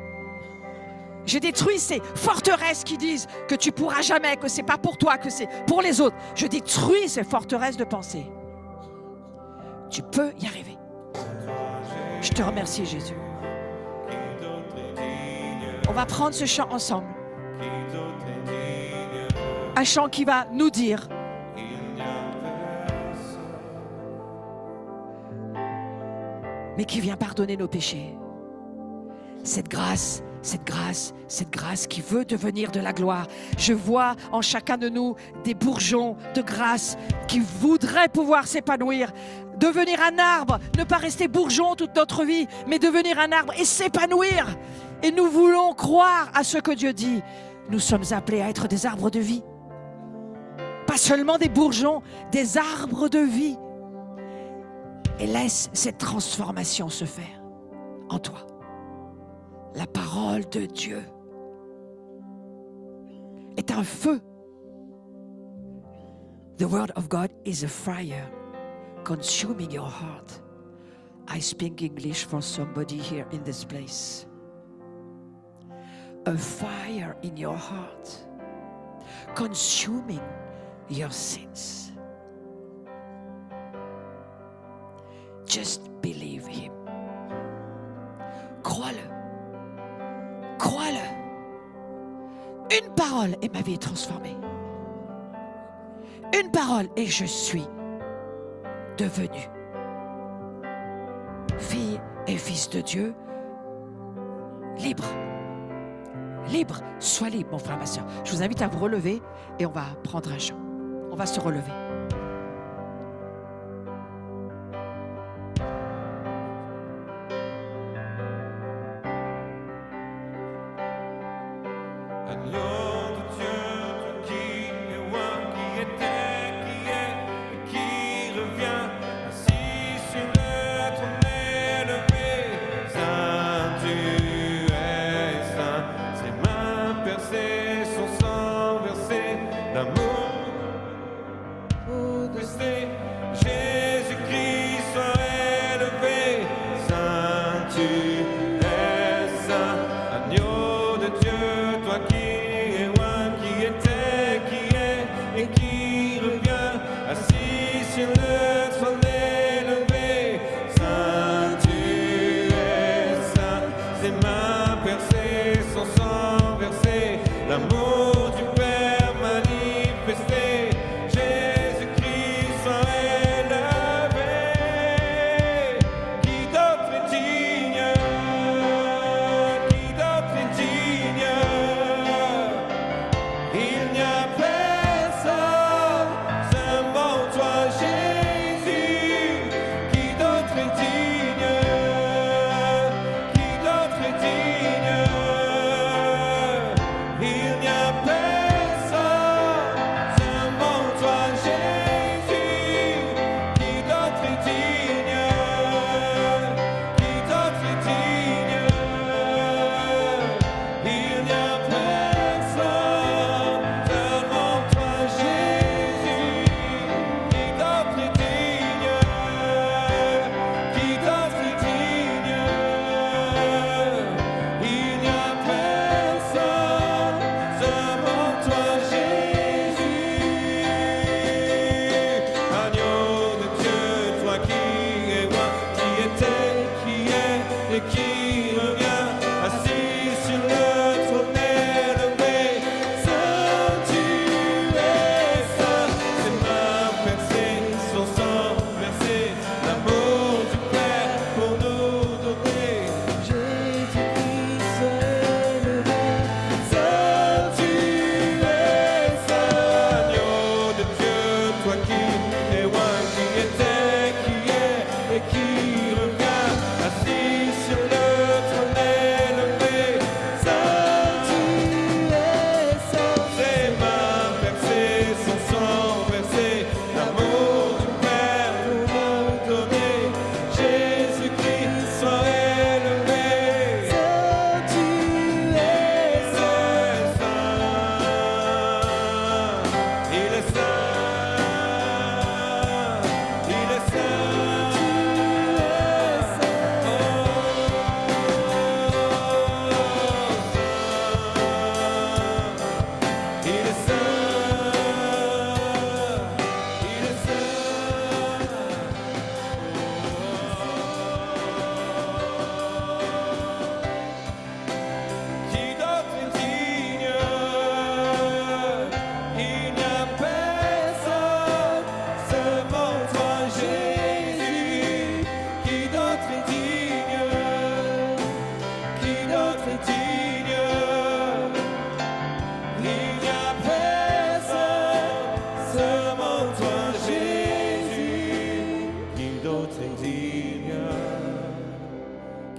Speaker 1: Je détruis ces forteresses qui disent que tu ne pourras jamais, que ce n'est pas pour toi, que c'est pour les autres. Je détruis ces forteresses de pensée. Tu peux y arriver. Je te remercie, Jésus. On va prendre ce chant ensemble. Un chant qui va nous dire mais qui vient pardonner nos péchés. Cette grâce qui veut devenir de la gloire. Je vois en chacun de nous des bourgeons de grâce qui voudraient pouvoir s'épanouir, devenir un arbre, ne pas rester bourgeon toute notre vie, mais devenir un arbre et s'épanouir. Et nous voulons croire à ce que Dieu dit. Nous sommes appelés à être des arbres de vie. Pas seulement des bourgeons, des arbres de vie. Et laisse cette transformation se faire en toi. La parole de Dieu est un feu. The word of God is a fire consuming your heart. I speak English for somebody here in this place. A fire in your heart consuming your sins. Just believe him. Crois-le. Crois-le. Une parole et ma vie est transformée. Une parole et je suis devenu fille et fils de Dieu, libre. Libre. Sois libre, mon frère, ma soeur. Je vous invite à vous relever et on va prendre un chant. On va se relever.
Speaker 2: Jésus-Christ est levé.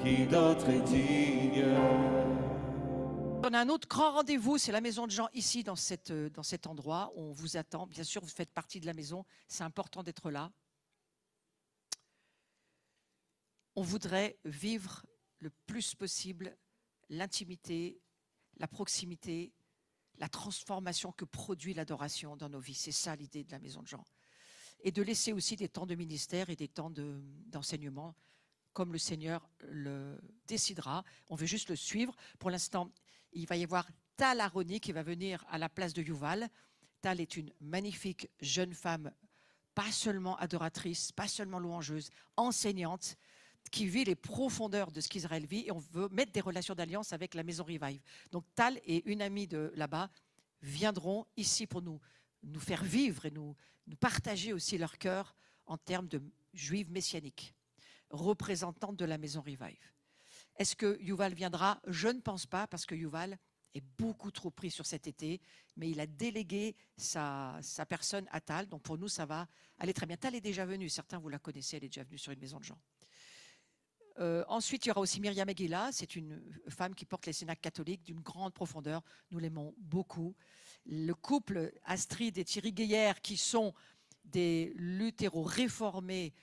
Speaker 2: qui d'autre est digne?
Speaker 1: On a un autre grand rendez-vous, c'est la maison de Jean ici, dans cet endroit. On vous attend. Bien sûr, vous faites partie de la maison. C'est important d'être là. On voudrait vivre le plus possible l'intimité, la proximité, la transformation que produit l'adoration dans nos vies. C'est ça l'idée de la maison de Jean. Et de laisser aussi des temps de ministère et des temps d'enseignement, comme le Seigneur le décidera. On veut juste le suivre. Pour l'instant, il va y avoir Tal Aroni qui va venir à la place de Yuval. Tal est une magnifique jeune femme, pas seulement adoratrice, pas seulement louangeuse, enseignante, qui vit les profondeurs de ce qu'Israël vit, et on veut mettre des relations d'alliance avec la maison Revive. Donc Tal et une amie de là-bas viendront ici pour nous faire vivre et nous partager aussi leur cœur en termes de juives messianiques, représentantes de la maison Revive. Est-ce que Yuval viendra? Je ne pense pas, parce que Yuval est beaucoup trop pris sur cet été, mais il a délégué sa personne à Tal, donc pour nous ça va aller très bien. Tal est déjà venue, certains vous la connaissez, elle est déjà venue sur une maison de Jean. Ensuite, il y aura aussi Myriam Aguila, c'est une femme qui porte les cénacles catholiques d'une grande profondeur, nous l'aimons beaucoup. Le couple Astrid et Thierry Guéhière, qui sont des luthéros réformés,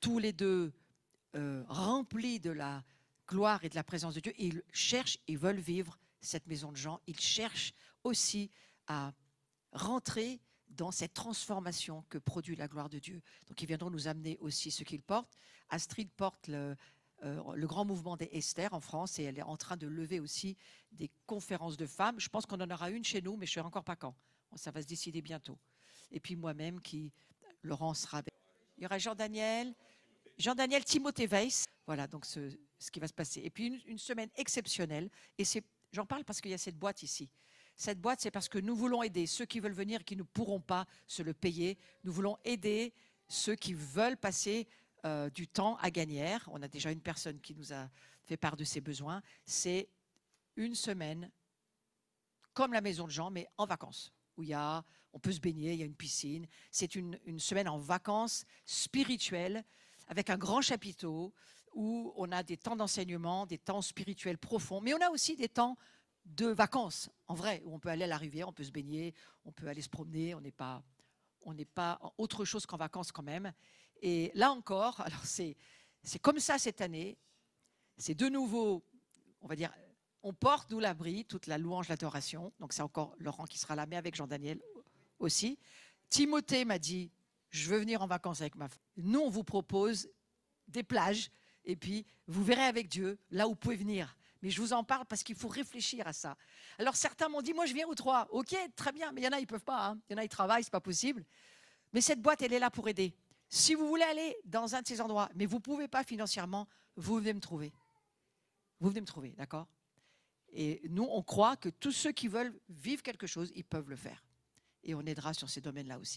Speaker 1: tous les deux remplis de la gloire et de la présence de Dieu, et ils cherchent, ils veulent vivre cette maison de Jean, ils cherchent aussi à rentrer dans cette transformation que produit la gloire de Dieu. Donc ils viendront nous amener aussi ce qu'ils portent. Astrid porte le grand mouvement des Esther en France, et elle est en train de lever aussi des conférences de femmes. Je pense qu'on en aura une chez nous, mais je ne sais encore pas quand. Ça va se décider bientôt. Et puis moi-même, Laurence Rabet. Il y aura Jean-Daniel Timothée Weiss. Voilà donc ce qui va se passer. Et puis une semaine exceptionnelle. Et j'en parle parce qu'il y a cette boîte ici. Cette boîte, c'est parce que nous voulons aider ceux qui veulent venir et qui ne pourront pas se le payer. Nous voulons aider ceux qui veulent passer du temps à Gagnères. On a déjà une personne qui nous a fait part de ses besoins. C'est une semaine comme la maison de Jean, mais en vacances, où on peut se baigner, il y a une piscine. C'est une semaine en vacances spirituelles, avec un grand chapiteau, où on a des temps d'enseignement, des temps spirituels profonds, mais on a aussi des temps de vacances, en vrai, où on peut aller à la rivière, on peut se baigner, on peut aller se promener, on n'est pas autre chose qu'en vacances quand même. Et là encore, alors c'est comme ça cette année, c'est de nouveau, on va dire, on porte nous l'abri, toute la louange, l'adoration. Donc c'est encore Laurent qui sera là, mais avec Jean-Daniel aussi. Timothée m'a dit, je veux venir en vacances avec ma femme. Nous, on vous propose des plages, et puis vous verrez avec Dieu là où vous pouvez venir. Mais je vous en parle parce qu'il faut réfléchir à ça. Alors certains m'ont dit, moi je viens aux 3. Ok, très bien, mais il y en a, ils ne peuvent pas. Il y en a, ils travaillent, ce n'est pas possible. Mais cette boîte, elle est là pour aider. Si vous voulez aller dans un de ces endroits, mais vous ne pouvez pas financièrement, vous venez me trouver. Vous venez me trouver, d'accord? Et nous, on croit que tous ceux qui veulent vivre quelque chose, ils peuvent le faire. Et on aidera sur ces domaines-là aussi.